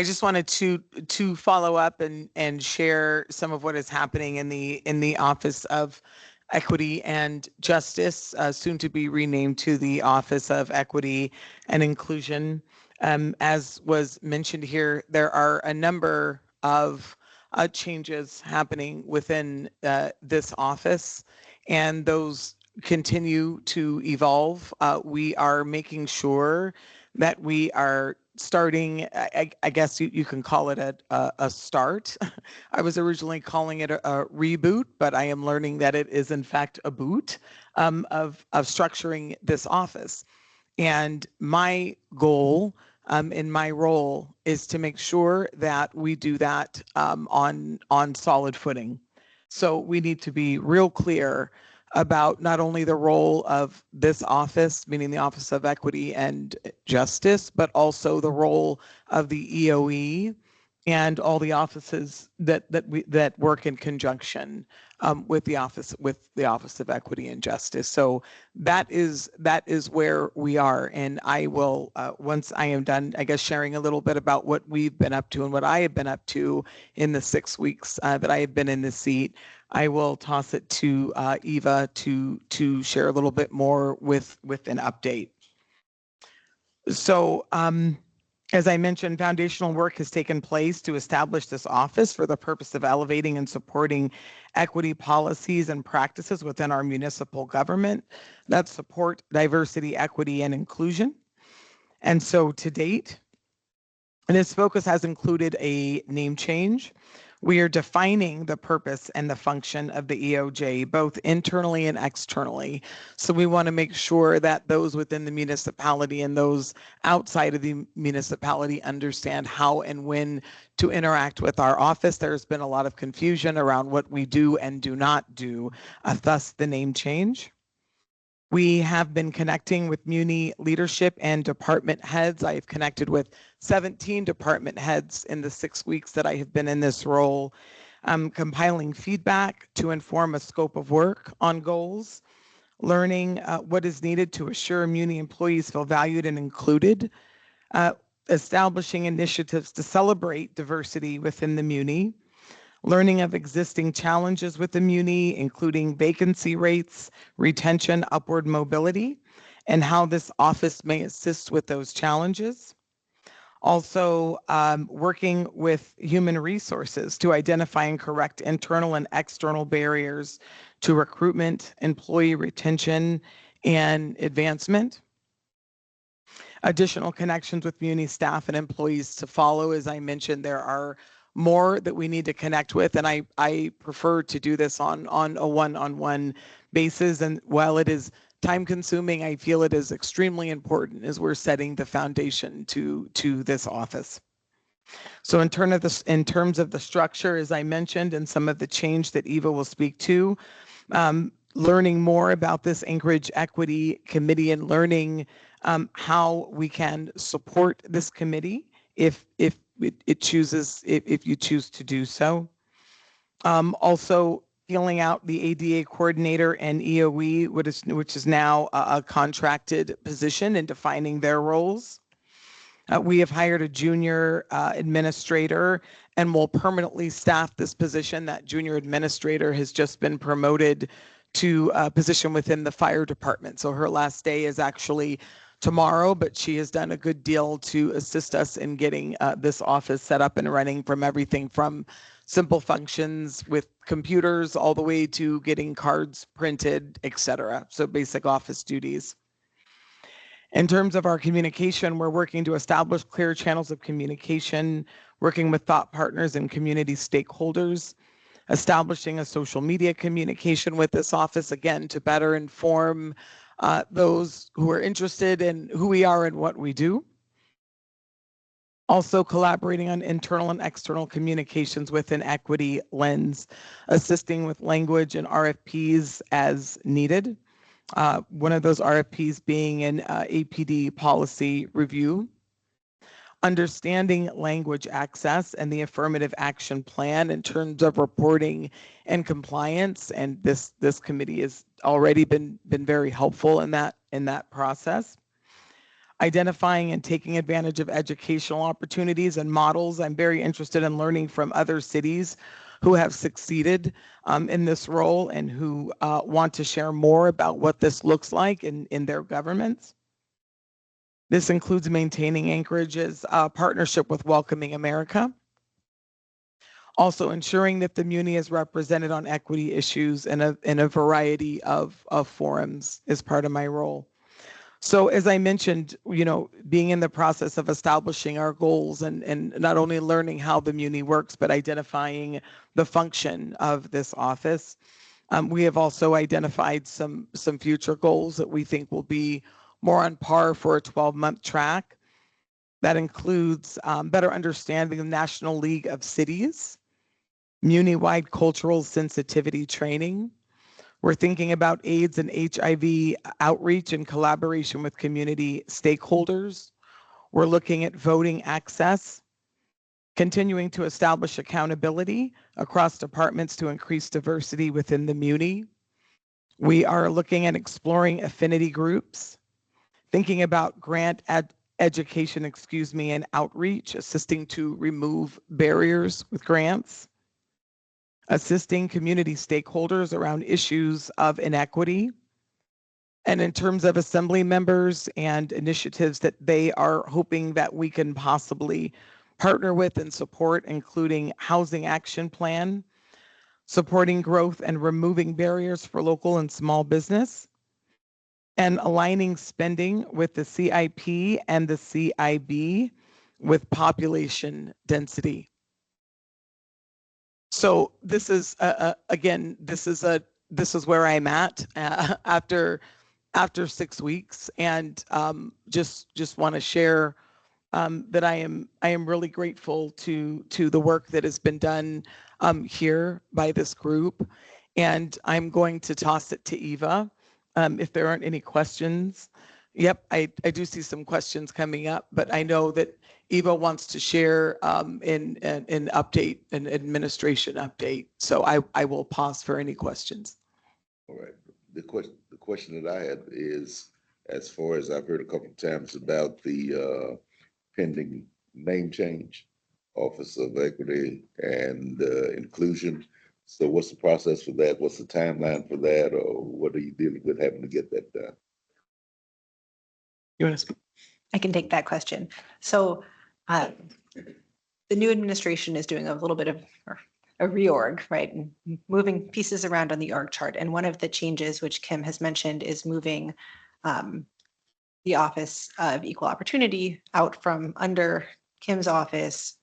just wanted to follow up and share some of what is happening in the Office of Equity and Justice, soon to be renamed to the Office of Equity and Inclusion. As was mentioned here, there are a number of changes happening within this office, and those continue to evolve. We are making sure that we are starting, I guess you can call it a start. I was originally calling it a reboot, but I am learning that it is in fact a boot of structuring this office. And my goal in my role is to make sure that we do that on solid footing. So we need to be real clear about not only the role of this office, meaning the Office of Equity and Justice, but also the role of the EOE and all the offices that work in conjunction with the Office of Equity and Justice. So that is where we are, and I will once I am done, I guess, sharing a little bit about what we've been up to and what I have been up to in the 6 weeks that I have been in the seat. I will toss it to Eva to share a little bit more with an update. So as I mentioned, foundational work has taken place to establish this office for the purpose of elevating and supporting equity policies and practices within our municipal government that support diversity, equity, and inclusion. And so to date, this focus has included a name change. We are defining the purpose and the function of the EOJ, both internally and externally. So we want to make sure that those within the municipality and those outside of the municipality understand how and when to interact with our office. There's been a lot of confusion around what we do and do not do, thus the name change. We have been connecting with Muni leadership and department heads. I have connected with 17 department heads in the 6 weeks that I have been in this role. I'm compiling feedback to inform a scope of work on goals, learning what is needed to assure Muni employees feel valued and included, establishing initiatives to celebrate diversity within the Muni, learning of existing challenges with the Muni, including vacancy rates, retention, upward mobility, and how this office may assist with those challenges. Also, working with human resources to identify and correct internal and external barriers to recruitment, employee retention, and advancement. Additional connections with Muni staff and employees to follow. As I mentioned, there are more that we need to connect with, and I prefer to do this on a one-on-one basis. And while it is time consuming, I feel it is extremely important as we're setting the foundation to this office. So in terms of the structure, as I mentioned, and some of the change that Eva will speak to, learning more about this Anchorage Equity Committee and learning how we can support this committee if you choose to do so. Also filling out the ADA coordinator and EOE, which is now a contracted position, and defining their roles. We have hired a junior administrator and will permanently staff this position. That junior administrator has just been promoted to a position within the fire department. So her last day is actually tomorrow, but she has done a good deal to assist us in getting this office set up and running, from everything from simple functions with computers all the way to getting cards printed, etc. So basic office duties. In terms of our communication, we're working to establish clear channels of communication, working with thought partners and community stakeholders, establishing a social media communication with this office, again, to better inform those who are interested in who we are and what we do. Also collaborating on internal and external communications with an equity lens, assisting with language and RFPs as needed. One of those RFPs being an APD policy review. Understanding language access and the affirmative action plan in terms of reporting and compliance, and this committee has already been very helpful in that process. identifying and taking advantage of educational opportunities and models. I'm very interested in learning from other cities who have succeeded in this role and who want to share more about what this looks like in their governments. This includes maintaining Anchorage's partnership with Welcoming America. Also ensuring that the Muni is represented on equity issues in a variety of forums is part of my role. So as I mentioned, being in the process of establishing our goals and not only learning how the Muni works, but identifying the function of this office. We have also identified some future goals that we think will be more on par for a 12-month track. That includes better understanding the National League of Cities, Muni-wide cultural sensitivity training. We're thinking about AIDS and HIV outreach in collaboration with community stakeholders. We're looking at voting access, continuing to establish accountability across departments to increase diversity within the Muni. We are looking at exploring affinity groups, thinking about grant education, and outreach, assisting to remove barriers with grants, assisting community stakeholders around issues of inequity. And in terms of assembly members and initiatives that they are hoping that we can possibly partner with and support, including Housing Action Plan, supporting growth and removing barriers for local and small business, and aligning spending with the CIP and the CIB with population density. So this is again, this is where I'm at after 6 weeks, and just want to share that I am really grateful to the work that has been done here by this group, and I'm going to toss it to Eva if there aren't any questions. Yep, I do see some questions coming up, but I know that Eva wants to share an update, an administration update. So I will pause for any questions. All right. The question that I had is, as far as I've heard a couple of times about the pending name change, Office of Equity and Inclusion. So what's the process for that? What's the timeline for that? Or what are you dealing with having to get that done? You want to speak? I can take that question. So the new administration is doing a little bit of a reorg, right? And moving pieces around on the org chart. And one of the changes, which Kim has mentioned, is moving the Office of Equal Opportunity out from under Kim's office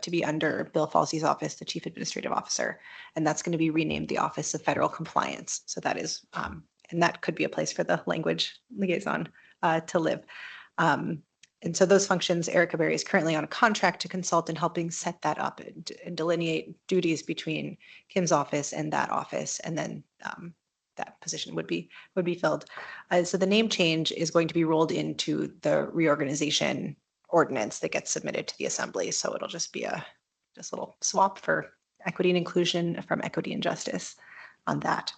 to be under Bill Falsey's office, the Chief Administrative Officer. And that's going to be renamed the Office of Federal Compliance. So that is, and that could be a place for the language liaison to live. And so those functions, Erica Berry is currently on a contract to consult in helping set that up and delineate duties between Kim's office and that office. And then that position would be filled. So the name change is going to be rolled into the reorganization ordinance that gets submitted to the assembly. So it'll just be a little swap for equity and inclusion from equity and justice on that.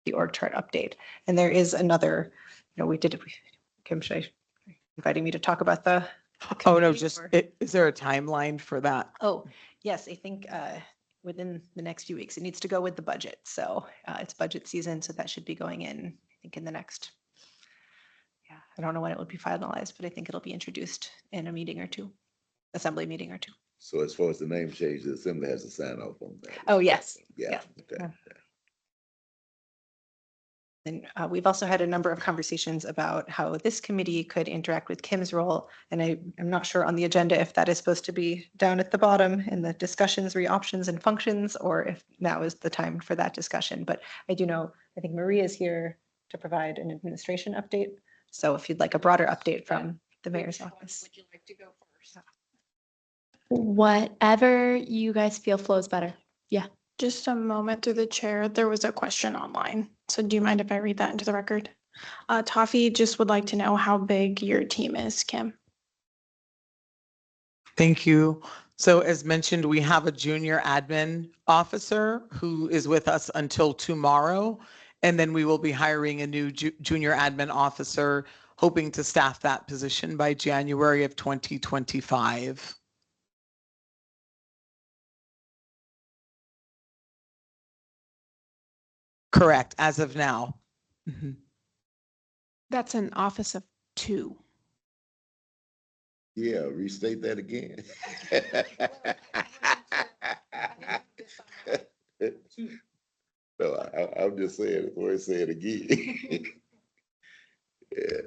The org chart update. And there is another, Kim, should I inviting me to talk about the Oh, no, just, is there a timeline for that? Oh, yes, I think within the next few weeks, it needs to go with the budget. So it's budget season, so that should be going in, I think in the next, I don't know when it would be finalized, but I think it'll be introduced in a meeting or two, assembly meeting or two. So as far as the name change, the assembly has to sign off on that. Oh, yes. Yeah. Okay. And we've also had a number of conversations about how this committee could interact with Kim's role. And I'm not sure on the agenda if that is supposed to be down at the bottom in the discussions, options and functions, or if now is the time for that discussion. But I do know, I think Maria is here to provide an administration update. So if you'd like a broader update from the mayor's office. Would you like to go first? Whatever you guys feel flows better. Yeah. Just a moment through the chair. There was a question online. So do you mind if I read that into the record? Toffee just would like to know how big your team is, Kim. Thank you. So as mentioned, we have a junior admin officer who is with us until tomorrow. And then we will be hiring a new junior admin officer hoping to staff that position by January of 2025. Correct, as of now. Mhm. That's an office of 2. Yeah, restate that again. No, I'm just saying, before I say it again. Yeah.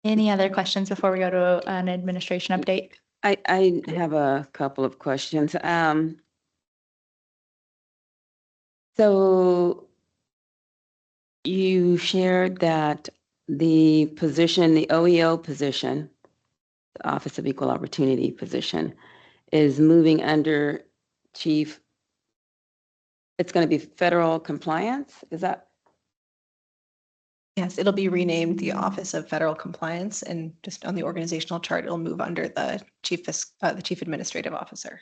Any other questions before we go to an administration update? I have a couple of questions. So you shared that the position, the OEO position, the Office of Equal Opportunity position, is moving under Chief. It's going to be federal compliance. Is that? Yes, it'll be renamed the Office of Federal Compliance, and just on the organizational chart, it'll move under the Chief Administrative Officer.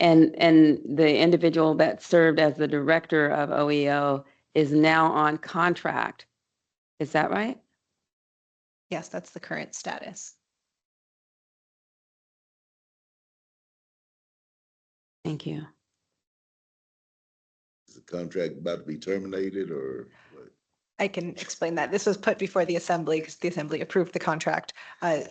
And the individual that served as the director of OEO is now on contract. Is that right? Yes, that's the current status. Thank you. Is the contract about to be terminated or what? I can explain that. This was put before the Assembly because the Assembly approved the contract.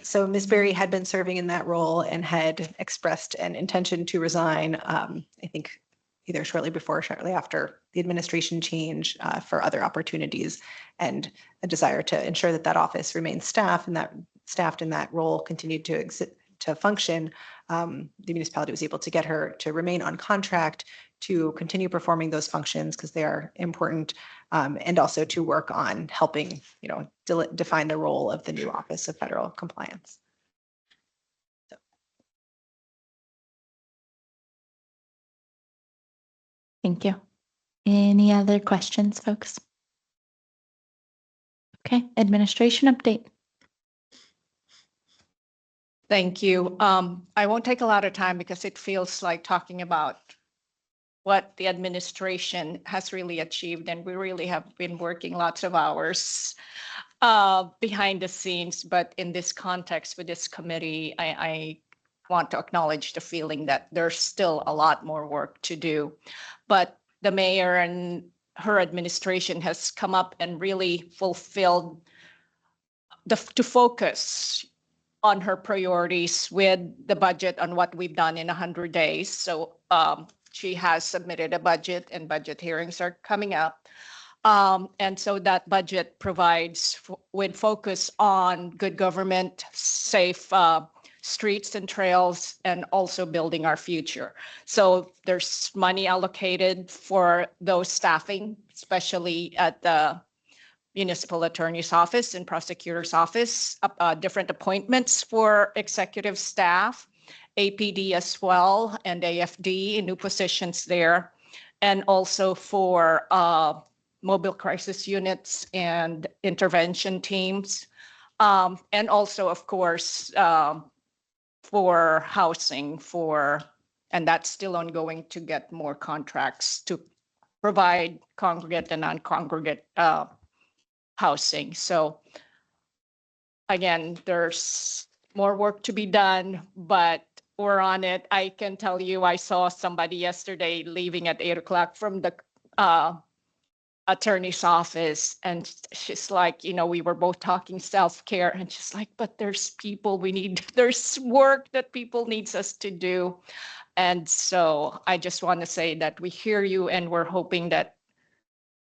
So Ms. Berry had been serving in that role and had expressed an intention to resign, I think either shortly before or shortly after the administration change for other opportunities, and a desire to ensure that that office remains staffed and that role continued to function. The municipality was able to get her to remain on contract to continue performing those functions because they are important, and also to work on helping, define the role of the new Office of Federal Compliance. Thank you. Any other questions, folks? Okay, administration update. Thank you. I won't take a lot of time because it feels like talking about what the administration has really achieved, and we really have been working lots of hours behind the scenes. But in this context with this committee, I want to acknowledge the feeling that there's still a lot more work to do. But the mayor and her administration has come up and really fulfilled to focus on her priorities with the budget on what we've done in 100 days. So she has submitted a budget, and budget hearings are coming up. And so that budget provides with focus on good government, safe streets and trails, and also building our future. So there's money allocated for those staffing, especially at the municipal attorney's office and prosecutor's office, different appointments for executive staff, APD as well, and AFD, new positions there, and also for mobile crisis units and intervention teams. And also, of course, for housing, and that's still ongoing, to get more contracts to provide congregate and non-congregate housing. So again, there's more work to be done, but we're on it. I can tell you, I saw somebody yesterday leaving at 8 o'clock from the attorney's office, and she's like, we were both talking self-care, and she's like, but there's people there's work that people needs us to do. And so I just want to say that we hear you, and we're hoping that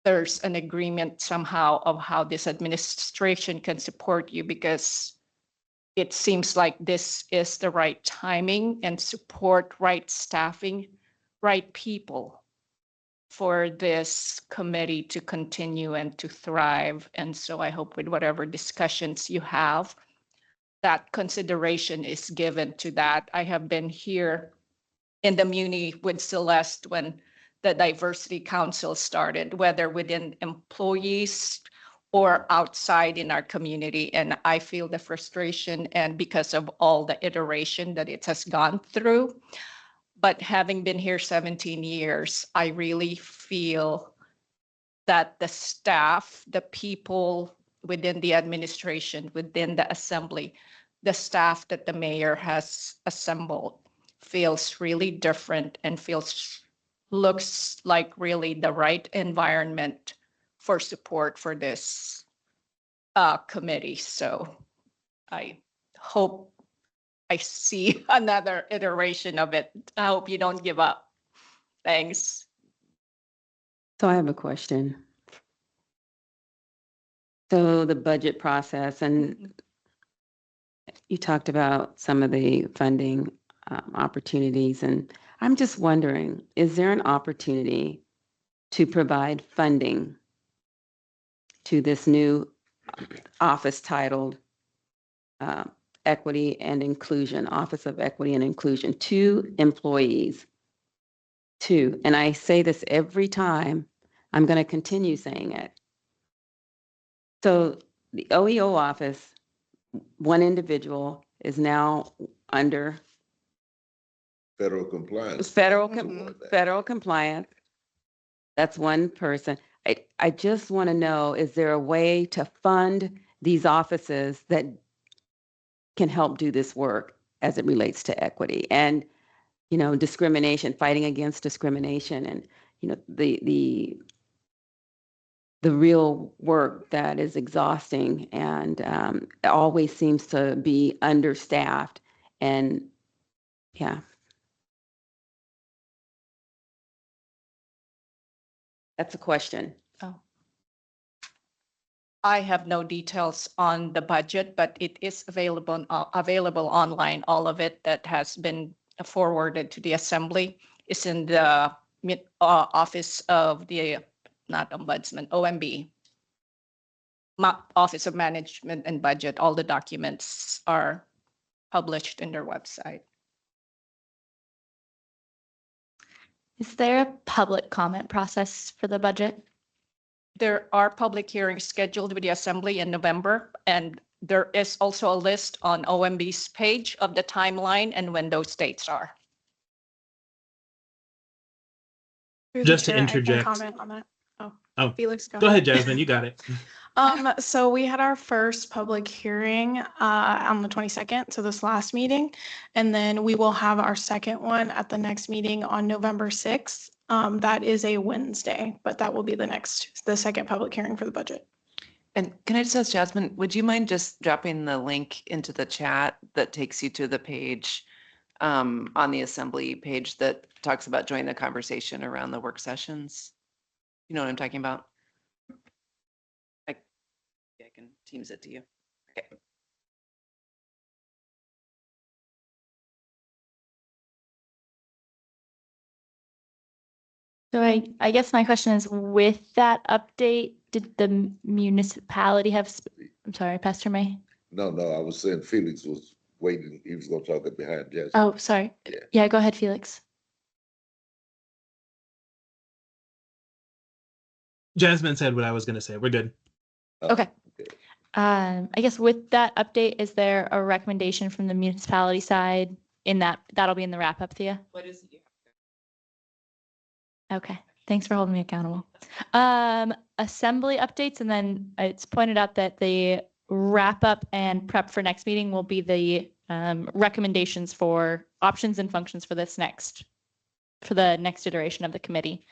there's an agreement somehow of how this administration can support you, because it seems like this is the right timing and support, right staffing, right people for this committee to continue and to thrive. And so I hope with whatever discussions you have, that consideration is given to that. I have been here in the Muni with Celeste when the Diversity Council started, whether within employees or outside in our community. And I feel the frustration, and because of all the iteration that it has gone through. But having been here 17 years, I really feel that the staff, the people within the administration, within the assembly, the staff that the mayor has assembled feels really different and looks like really the right environment for support for this committee. So I hope I see another iteration of it. I hope you don't give up. Thanks. So I have a question. So the budget process, and you talked about some of the funding opportunities, and I'm just wondering, is there an opportunity to provide funding to this new office titled Equity and Inclusion, Office of Equity and Inclusion, to employees? And I say this every time, I'm going to continue saying it. So the OEO office, one individual is now under Federal compliance. federal compliance. That's one person. I just want to know, is there a way to fund these offices that can help do this work as it relates to equity and, discrimination, fighting against discrimination, and, the real work that is exhausting and always seems to be understaffed. And yeah. That's a question. Oh. I have no details on the budget, but it is available online. All of it that has been forwarded to the assembly is in the office of the, not ombudsman, OMB, Office of Management and Budget. All the documents are published in their website. Is there a public comment process for the budget? There are public hearings scheduled with the assembly in November, and there is also a list on OMB's page of the timeline and when those dates are. Through the Just to chair, I can interject. comment on that. Oh, Felix, go ahead, Jasmine. You got it. So we had our first public hearing on the 22nd, so this last meeting, and then we will have our second one at the next meeting on November 6th. That is a Wednesday, but that will be the second public hearing for the budget. And can I just ask Jasmine, would you mind just dropping the link into the chat that takes you to the page on the assembly page that talks about joining the conversation around the work sessions? You know what I'm talking about? I can Teams it to you. Okay. So I guess my question is, with that update, did the municipality have, I'm sorry, Pastor May? No, I was saying Felix was waiting. He was gonna talk it behind Jasmine. Oh, sorry. Yeah. Yeah, go ahead, Felix. Jasmine said what I was going to say. We're good. Okay. I guess with that update, is there a recommendation from the municipality side in that'll be in the wrap up, Thea? What is it? Okay, thanks for holding me accountable. Assembly updates, and then it's pointed out that the wrap up and prep for next meeting will be the recommendations for options and functions for the next iteration of the committee.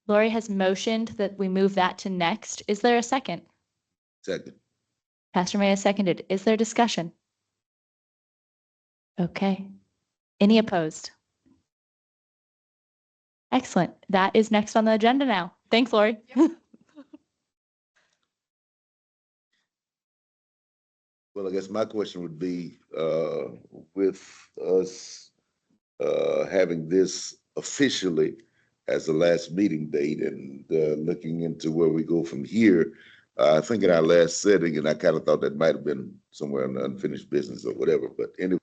Lori has motioned that we move that to next. Is there a second? Second. Pastor May has seconded. Is there discussion? Okay. Any opposed? Excellent. That is next on the agenda now. Thanks, Lori. Well, I guess my question would be, with us having this officially as the last meeting date and looking into where we go from here, I think in our last setting, and I kind of thought that might have been somewhere in the unfinished business or whatever, but anyway,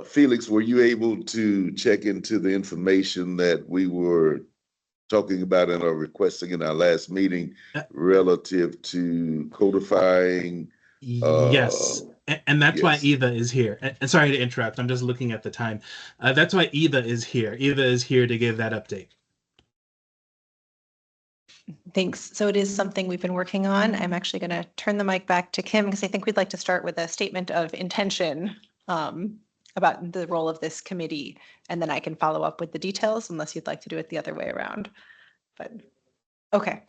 Felix, were you able to check into the information that we were talking about and are requesting in our last meeting relative to codifying? Yes. And that's why yes. Eva is here. And sorry to interrupt. I'm just looking at the time. That's why Eva is here. Eva is here to give that update. Thanks. So it is something we've been working on. I'm actually going to turn the mic back to Kim because I think we'd like to start with a statement of intention about the role of this committee, and then I can follow up with the details unless you'd like to do it the other way around. But okay.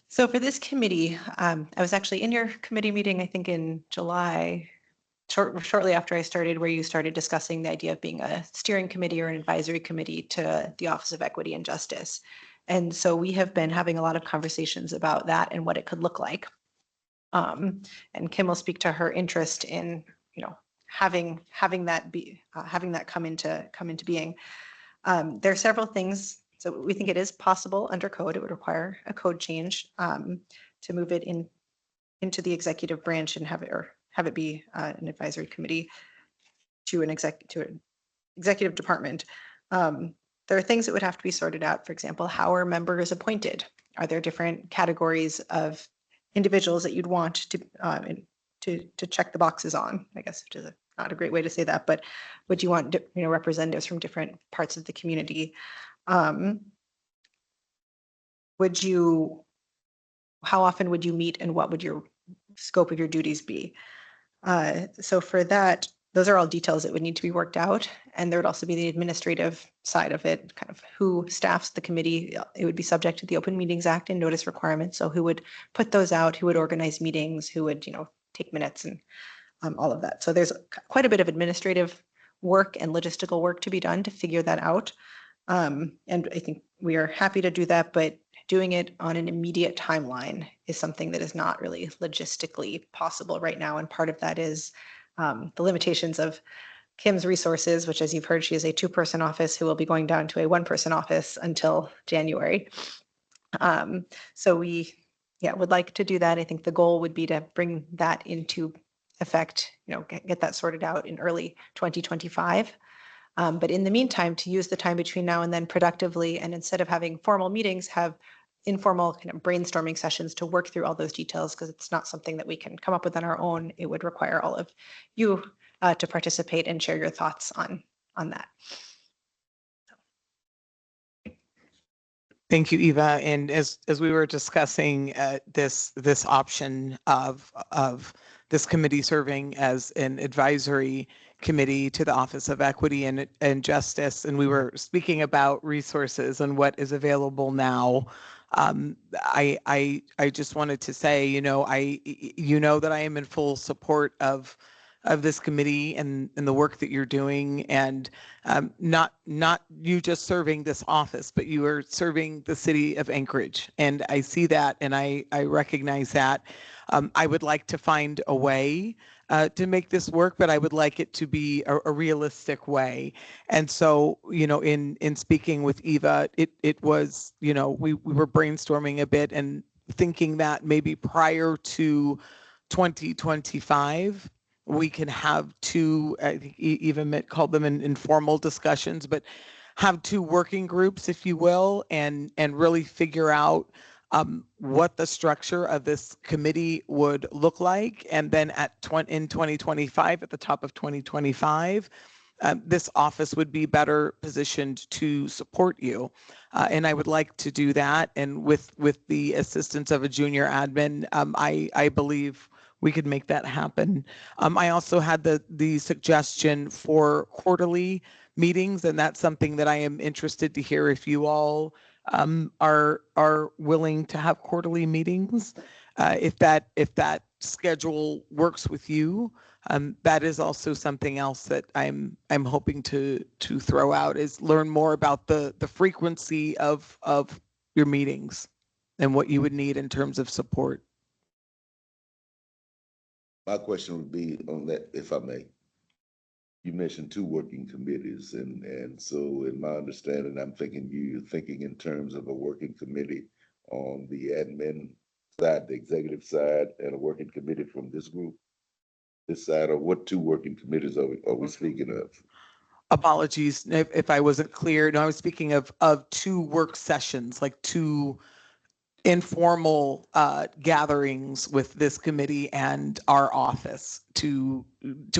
So for this committee, I was actually in your committee meeting, I think in July, shortly after I started, where you started discussing the idea of being a steering committee or an advisory committee to the Office of Equity and Justice. And so we have been having a lot of conversations about that and what it could look like. And Kim will speak to her interest in, having that come into being. There are several things. So we think it is possible under code. It would require a code change to move it into the executive branch and have it be an advisory committee to an executive department. There are things that would have to be sorted out. For example, how are members appointed? Are there different categories of individuals that you'd want to check the boxes on? I guess, which is not a great way to say that, but would you want representatives from different parts of the community? How often would you meet, and what would your scope of your duties be? So for that, those are all details that would need to be worked out. And there would also be the administrative side of it, kind of who staffs the committee. It would be subject to the Open Meetings Act and notice requirements. So who would put those out, who would organize meetings, who would, take minutes and all of that. So there's quite a bit of administrative work and logistical work to be done to figure that out. And I think we are happy to do that, but doing it on an immediate timeline is something that is not really logistically possible right now. And part of that is the limitations of Kim's resources, which, as you've heard, she is a 2-person office who will be going down to a 1-person office until January. So we would like to do that. I think the goal would be to bring that into effect, get that sorted out in early 2025. But in the meantime, to use the time between now and then productively, and instead of having formal meetings, have informal kind of brainstorming sessions to work through all those details, because it's not something that we can come up with on our own. It would require all of you to participate and share your thoughts on that. Thank you, Eva. And as we were discussing this option of this committee serving as an advisory committee to the Office of Equity and Justice, and we were speaking about resources and what is available now, I just wanted to say, that I am in full support of this committee and the work that you're doing, and not you just serving this office, but you are serving the city of Anchorage. And I see that, and I recognize that. I would like to find a way to make this work, but I would like it to be a realistic way. And so, in speaking with Eva, it was, we were brainstorming a bit and thinking that maybe prior to 2025, we can have 2, I think Eva Mitt called them informal discussions, but have 2 working groups, if you will, and really figure out what the structure of this committee would look like. And then in 2025, at the top of 2025, this office would be better positioned to support you. And I would like to do that. And with the assistance of a junior admin, I believe we could make that happen. I also had the suggestion for quarterly meetings, and that's something that I am interested to hear if you all are willing to have quarterly meetings. If that schedule works with you, that is also something else that I'm hoping to throw out, is learn more about the frequency of your meetings and what you would need in terms of support. My question would be on that, if I may. You mentioned 2 working committees, and so in my understanding, I'm thinking you're thinking in terms of a working committee on the admin side, the executive side, and a working committee from this group, this side, or what 2 working committees are we speaking of? Apologies if I wasn't clear. No, I was speaking of 2 work sessions, like 2 informal gatherings with this committee and our office to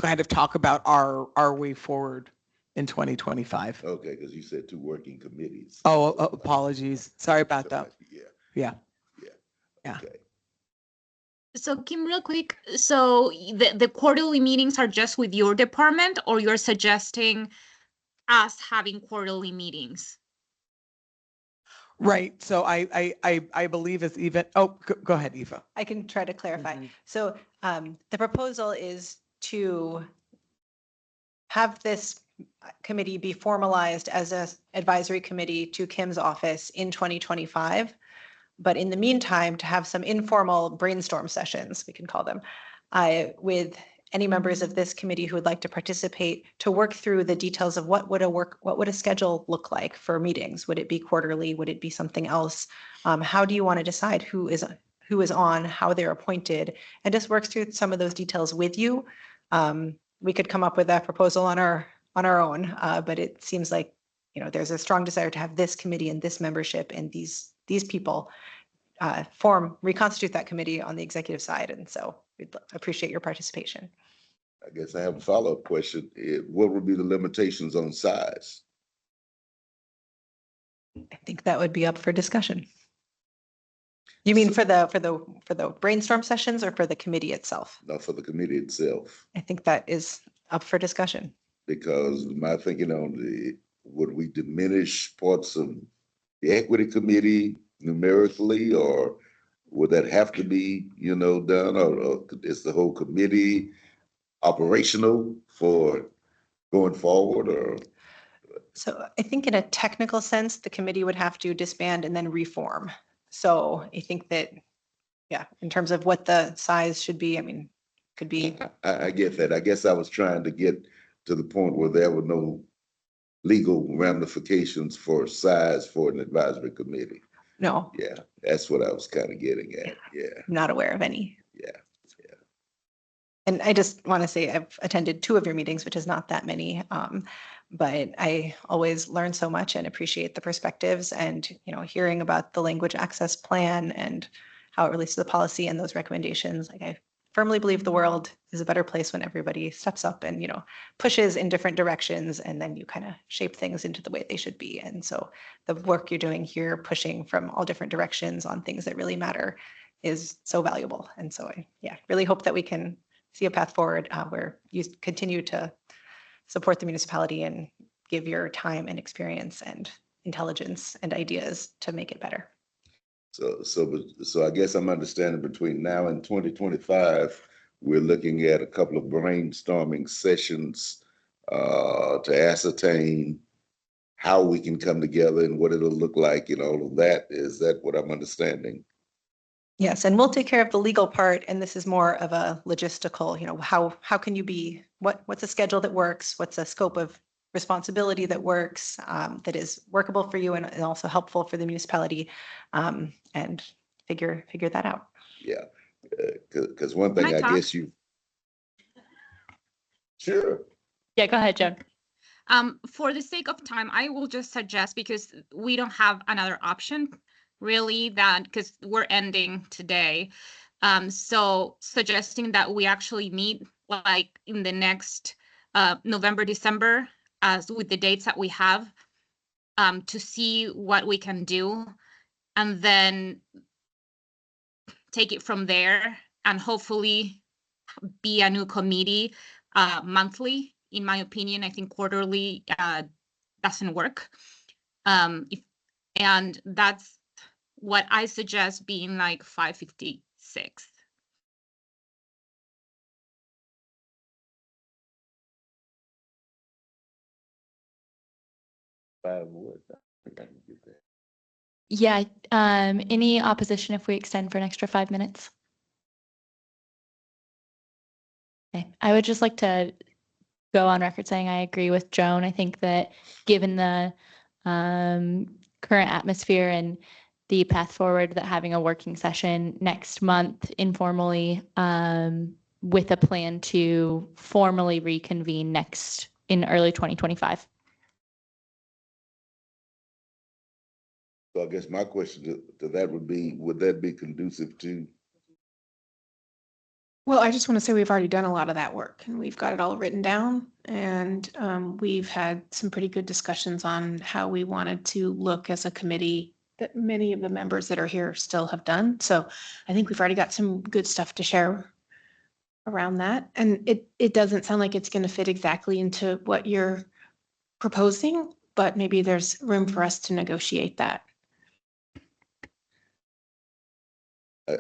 kind of talk about our way forward in 2025. Okay, because you said 2 working committees. Oh, apologies. Sorry about that. Yeah, Yeah. Yeah. okay. So Kim, real quick, so the quarterly meetings are just with your department, or you're suggesting us having quarterly meetings? Right. So I believe it's even, oh, go ahead, Eva. I can try to clarify. Mhm. So the proposal is to have this committee be formalized as a advisory committee to Kim's office in 2025. But in the meantime, to have some informal brainstorm sessions, we can call them, with any members of this committee who would like to participate to work through the details of what would a schedule look like for meetings? Would it be quarterly? Would it be something else? How do you want to decide who is on, how they're appointed, and just works through some of those details with you. We could come up with that proposal on our own, but it seems like there's a strong desire to have this committee and this membership and these people reconstitute that committee on the executive side. And so we'd appreciate your participation. I guess I have a follow-up question. What would be the limitations on size? I think that would be up for discussion. You mean for the brainstorm sessions or for the committee itself? No, for the committee itself. I think that is up for discussion. Because my thinking would we diminish parts of the equity committee numerically, or would that have to be, done, or is the whole committee operational for going forward, or? So I think in a technical sense, the committee would have to disband and then reform. So I think that, yeah, in terms of what the size should be, I mean, could be. I get that. I guess I was trying to get to the point where there were no legal ramifications for size for an advisory committee. No. Yeah, that's what I was kind of getting at. Yeah. I'm not aware of any. Yeah. And I just want to say I've attended 2 of your meetings, which is not that many. But I always learn so much and appreciate the perspectives and, hearing about the language access plan and how it relates to the policy and those recommendations. Like, I firmly believe the world is a better place when everybody steps up and, pushes in different directions, and then you kind of shape things into the way they should be. And so the work you're doing here, pushing from all different directions on things that really matter, is so valuable. And so I, really hope that we can see a path forward where you continue to support the municipality and give your time and experience and intelligence and ideas to make it better. So I guess I'm understanding between now and 2025, we're looking at a couple of brainstorming sessions to ascertain how we can come together and what it'll look like and all of that. Is that what I'm understanding? Yes, and we'll take care of the legal part, and this is more of a logistical, how can you be, what's a schedule that works? What's a scope of responsibility that works, that is workable for you and also helpful for the municipality, and figure that out. Yeah, because one thing Can I I talk? guess you. Sure. Yeah, go ahead, Joan. For the sake of time, I will just suggest, because we don't have another option really, that because we're ending today. So suggesting that we actually meet like in the next November, December, as with the dates that we have, to see what we can do, and then take it from there, and hopefully be a new committee monthly. In my opinion, I think quarterly doesn't work. And that's what I suggest, being like 556. Yeah, any opposition if we extend for an extra 5 minutes? Okay, I would just like to go on record saying I agree with Joan. I think that given the current atmosphere and the path forward, that having a working session next month informally, with a plan to formally reconvene next in early 2025. So I guess my question to that would be, would that be conducive to Well, I just want to say we've already done a lot of that work and we've got it all written down. And we've had some pretty good discussions on how we wanted to look as a committee that many of the members that are here still have done. So I think we've already got some good stuff to share around that. And it doesn't sound like it's going to fit exactly into what you're proposing, but maybe there's room for us to negotiate that.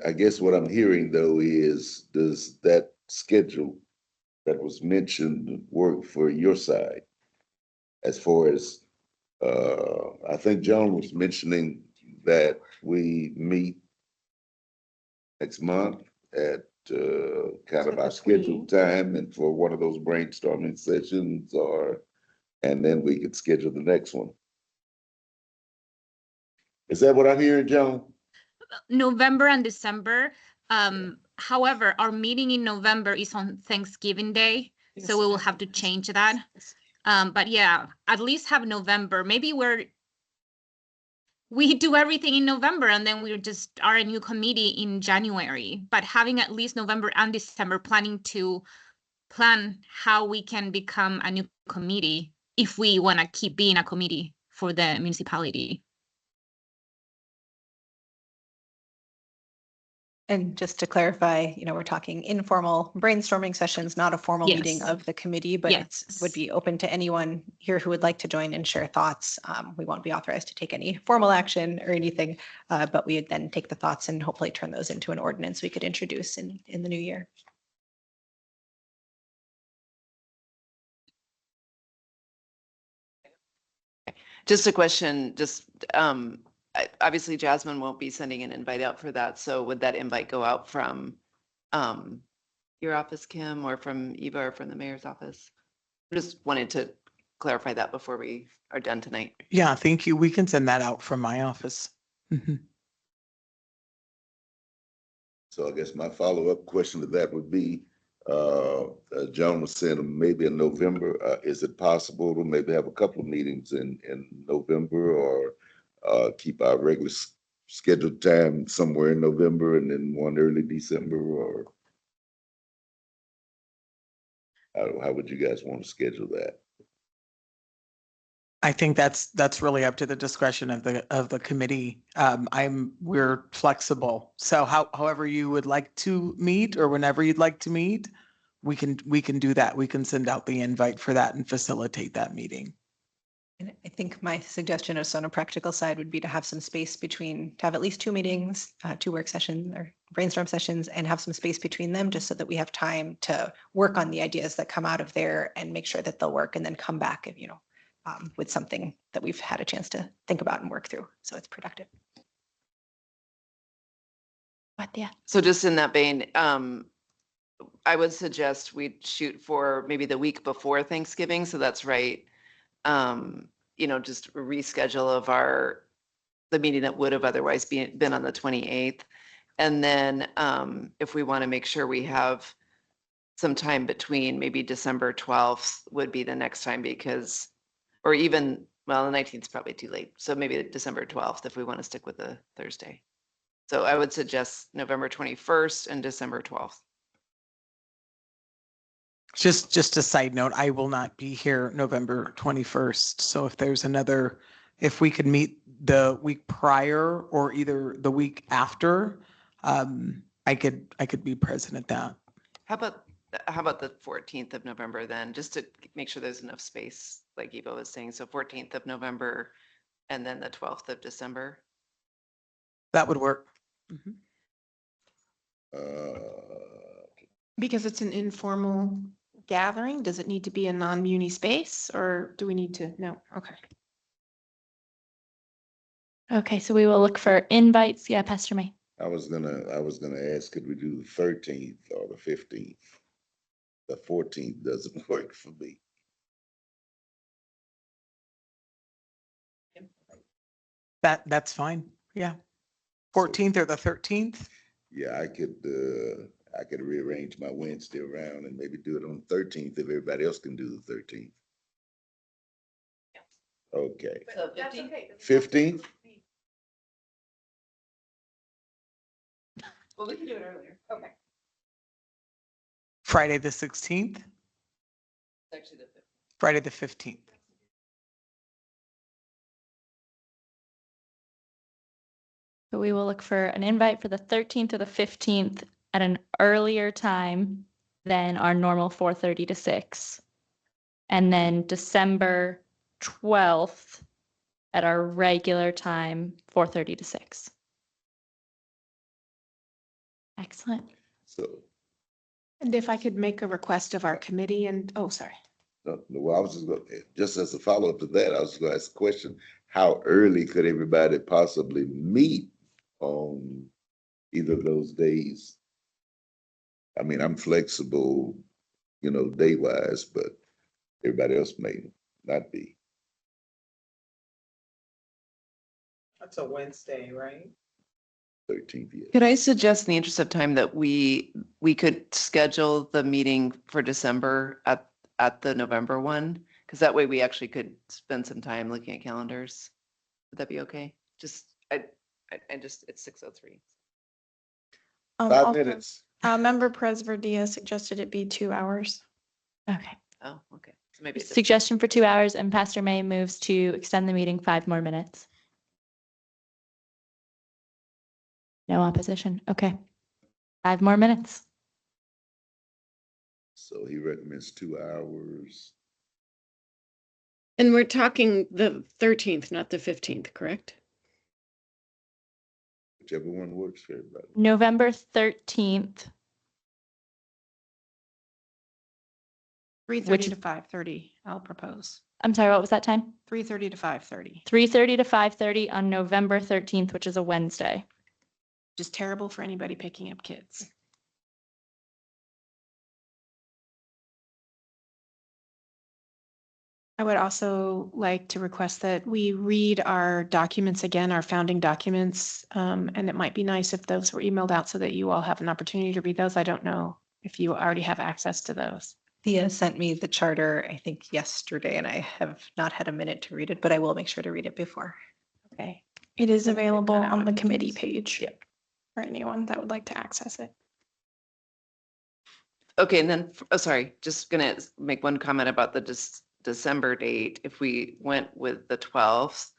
I guess what I'm hearing though is, does that schedule that was mentioned work for your side? As far as, I think Joan was mentioning that we meet next month at kind of our scheduled time and for one of those brainstorming sessions and then we could schedule the next one. Is that what I'm hearing, Joan? November and December. However, our meeting in November is on Thanksgiving Day, so we will have to change that. But yeah, at least have November. Maybe we do everything in November and then we just are a new committee in January. But having at least November and December planning to plan how we can become a new committee if we want to keep being a committee for the municipality. And just to clarify, we're talking informal brainstorming sessions, not a formal meeting Yes. of the committee, but Yes. it would be open to anyone here who would like to join and share thoughts. We won't be authorized to take any formal action or anything, but we would then take the thoughts and hopefully turn those into an ordinance we could introduce in the new year. Just a question, obviously Jasmine won't be sending an invite out for that. So would that invite go out from your office, Kim, or from Eva or from the mayor's office? Just wanted to clarify that before we are done tonight. Yeah, thank you. We can send that out from my office. Mhm. So I guess my follow-up question to that would be, Joan was saying maybe in November, is it possible to maybe have a couple of meetings in November or keep our regular scheduled time somewhere in November and then one early December, or how would you guys want to schedule that? I think that's really up to the discretion of the committee. We're flexible. So however you would like to meet or whenever you'd like to meet, we can do that. We can send out the invite for that and facilitate that meeting. And I think my suggestion also on a practical side would be to have some space to have at least two meetings, two work sessions or brainstorm sessions, and have some space between them just so that we have time to work on the ideas that come out of there and make sure that they'll work and then come back if, with something that we've had a chance to think about and work through. So it's productive. But yeah. So just in that vein, I would suggest we shoot for maybe the week before Thanksgiving. So that's right. Just a reschedule of the meeting that would have otherwise been on the 28th. And then if we want to make sure we have some time between, maybe December 12th would be the next time or even, well, the 19th is probably too late. So maybe December 12th if we want to stick with the Thursday. So I would suggest November 21st and December 12th. Just a side note, I will not be here November 21st. So if we could meet the week prior or either the week after, I could be present at that. How about the 14th of November then, just to make sure there's enough space, like Eva was saying. So 14th of November and then the 12th of December. That would work. Mm-hmm. Because it's an informal gathering, does it need to be a non-muni space or do we need to? No. Okay. Okay, so we will look for invites. Yeah, Pastor May. I was gonna ask, could we do the 13th or the 15th? The 14th doesn't work for me. That's fine. Yeah. 14th or the 13th. Yeah, I could rearrange my Wednesday around and maybe do it on the 13th if everybody else can do the 13th. Okay. So 15th? 15th? Well, we can do it earlier. Okay. Friday, the 16th? Actually, the 5th. Friday, the 15th. So we will look for an invite for the 13th or the 15th at an earlier time than our normal 4:30 to 6. And then December 12th at our regular time, 4:30 to 6. Excellent. So, And if I could make a request of our committee and, oh, sorry. no, well, I was just going, just as a follow-up to that, I was going to ask a question. How early could everybody possibly meet on either of those days? I mean, I'm flexible, day-wise, but everybody else may not be. That's a Wednesday, right? 13th, yeah. Could I suggest in the interest of time that we could schedule the meeting for December at the November one? Because that way we actually could spend some time looking at calendars. Would that be okay? Just, I just, it's 6:03. 5 Also, minutes. Member Presverdia suggested it be 2 hours. Okay. Oh, okay. So maybe it's Suggestion for 2 hours, and Pastor May moves to extend the meeting 5 more minutes. No opposition. Okay. 5 more minutes. So he recommends 2 hours. And we're talking the 13th, not the 15th, correct? Whichever one works for everybody. November 13th. 3:30 Which- to 5:30, I'll propose. I'm sorry, what was that time? 3:30 to 5:30. 3:30 to 5:30 on November 13th, which is a Wednesday. Just terrible for anybody picking up kids. I would also like to request that we read our documents again, our founding documents. And it might be nice if those were emailed out so that you all have an opportunity to read those. I don't know if you already have access to those. Thea sent me the charter, I think yesterday, and I have not had a minute to read it, but I will make sure to read it before. Okay. It is So they available put out on the on committee Teams. page for anyone that would like to access it. Okay, and then, sorry, just gonna make one comment about the December date. If we went with the 12th,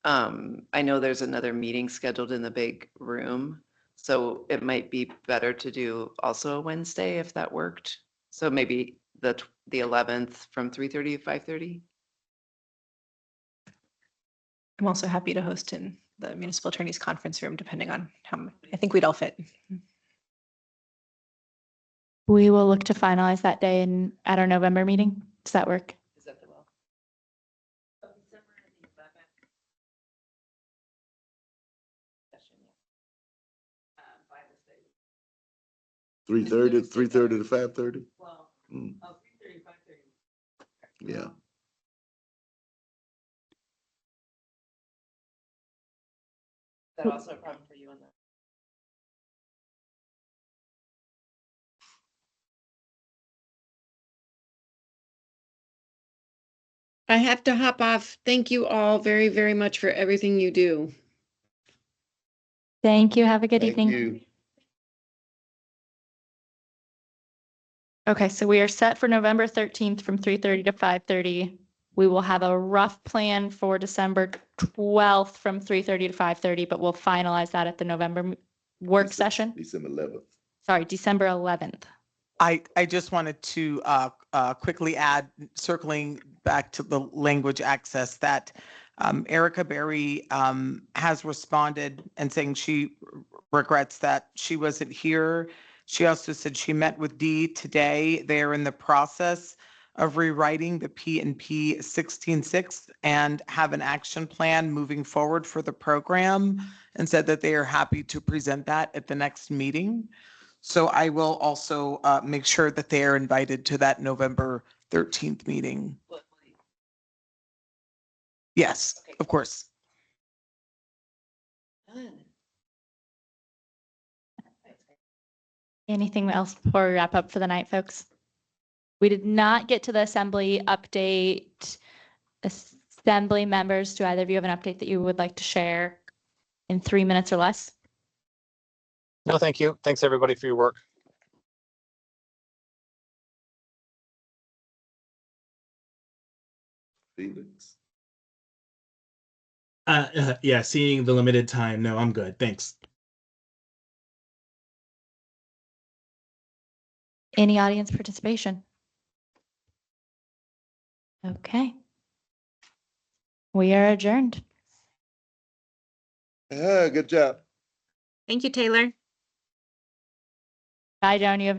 I know there's another meeting scheduled in the big room, so it might be better to do also a Wednesday if that worked. So maybe the 11th from 3:30 to 5:30. I'm also happy to host in the municipal attorney's conference room, depending on I think we'd all fit. We will look to finalize that day at our November meeting. Does that work? Is that the well? 3:30 to 5:30? Yeah. Is that also a problem for you on that? I have to hop off. Thank you all very, very much for everything you do. Thank you. Have a good Thank evening. you. Okay, so we are set for November 13th from 3:30 to 5:30. We will have a rough plan for December 12th from 3:30 to 5:30, but we'll finalize that at the November work session. December 11th. Sorry, December 11th. I just wanted to quickly add, circling back to the language access, that Erica Berry has responded and saying she regrets that she wasn't here. She also said she met with Dee today. They're in the process of rewriting the P&P 16.6 and have an action plan moving forward for the program, and said that they are happy to present that at the next meeting. So I will also make sure that they are invited to that November 13th meeting. Yes, of course. Anything else before we wrap up for the night, folks? We did not get to the assembly update. Assembly members, do either of you have an update that you would like to share in 3 minutes or less? No, thank you. Thanks, everybody, for your work. Felix? Yeah, seeing the limited time. No, I'm good. Thanks. Any audience participation? Okay. We are adjourned. Good job. Thank you, Taylor. Bye, Joan. You have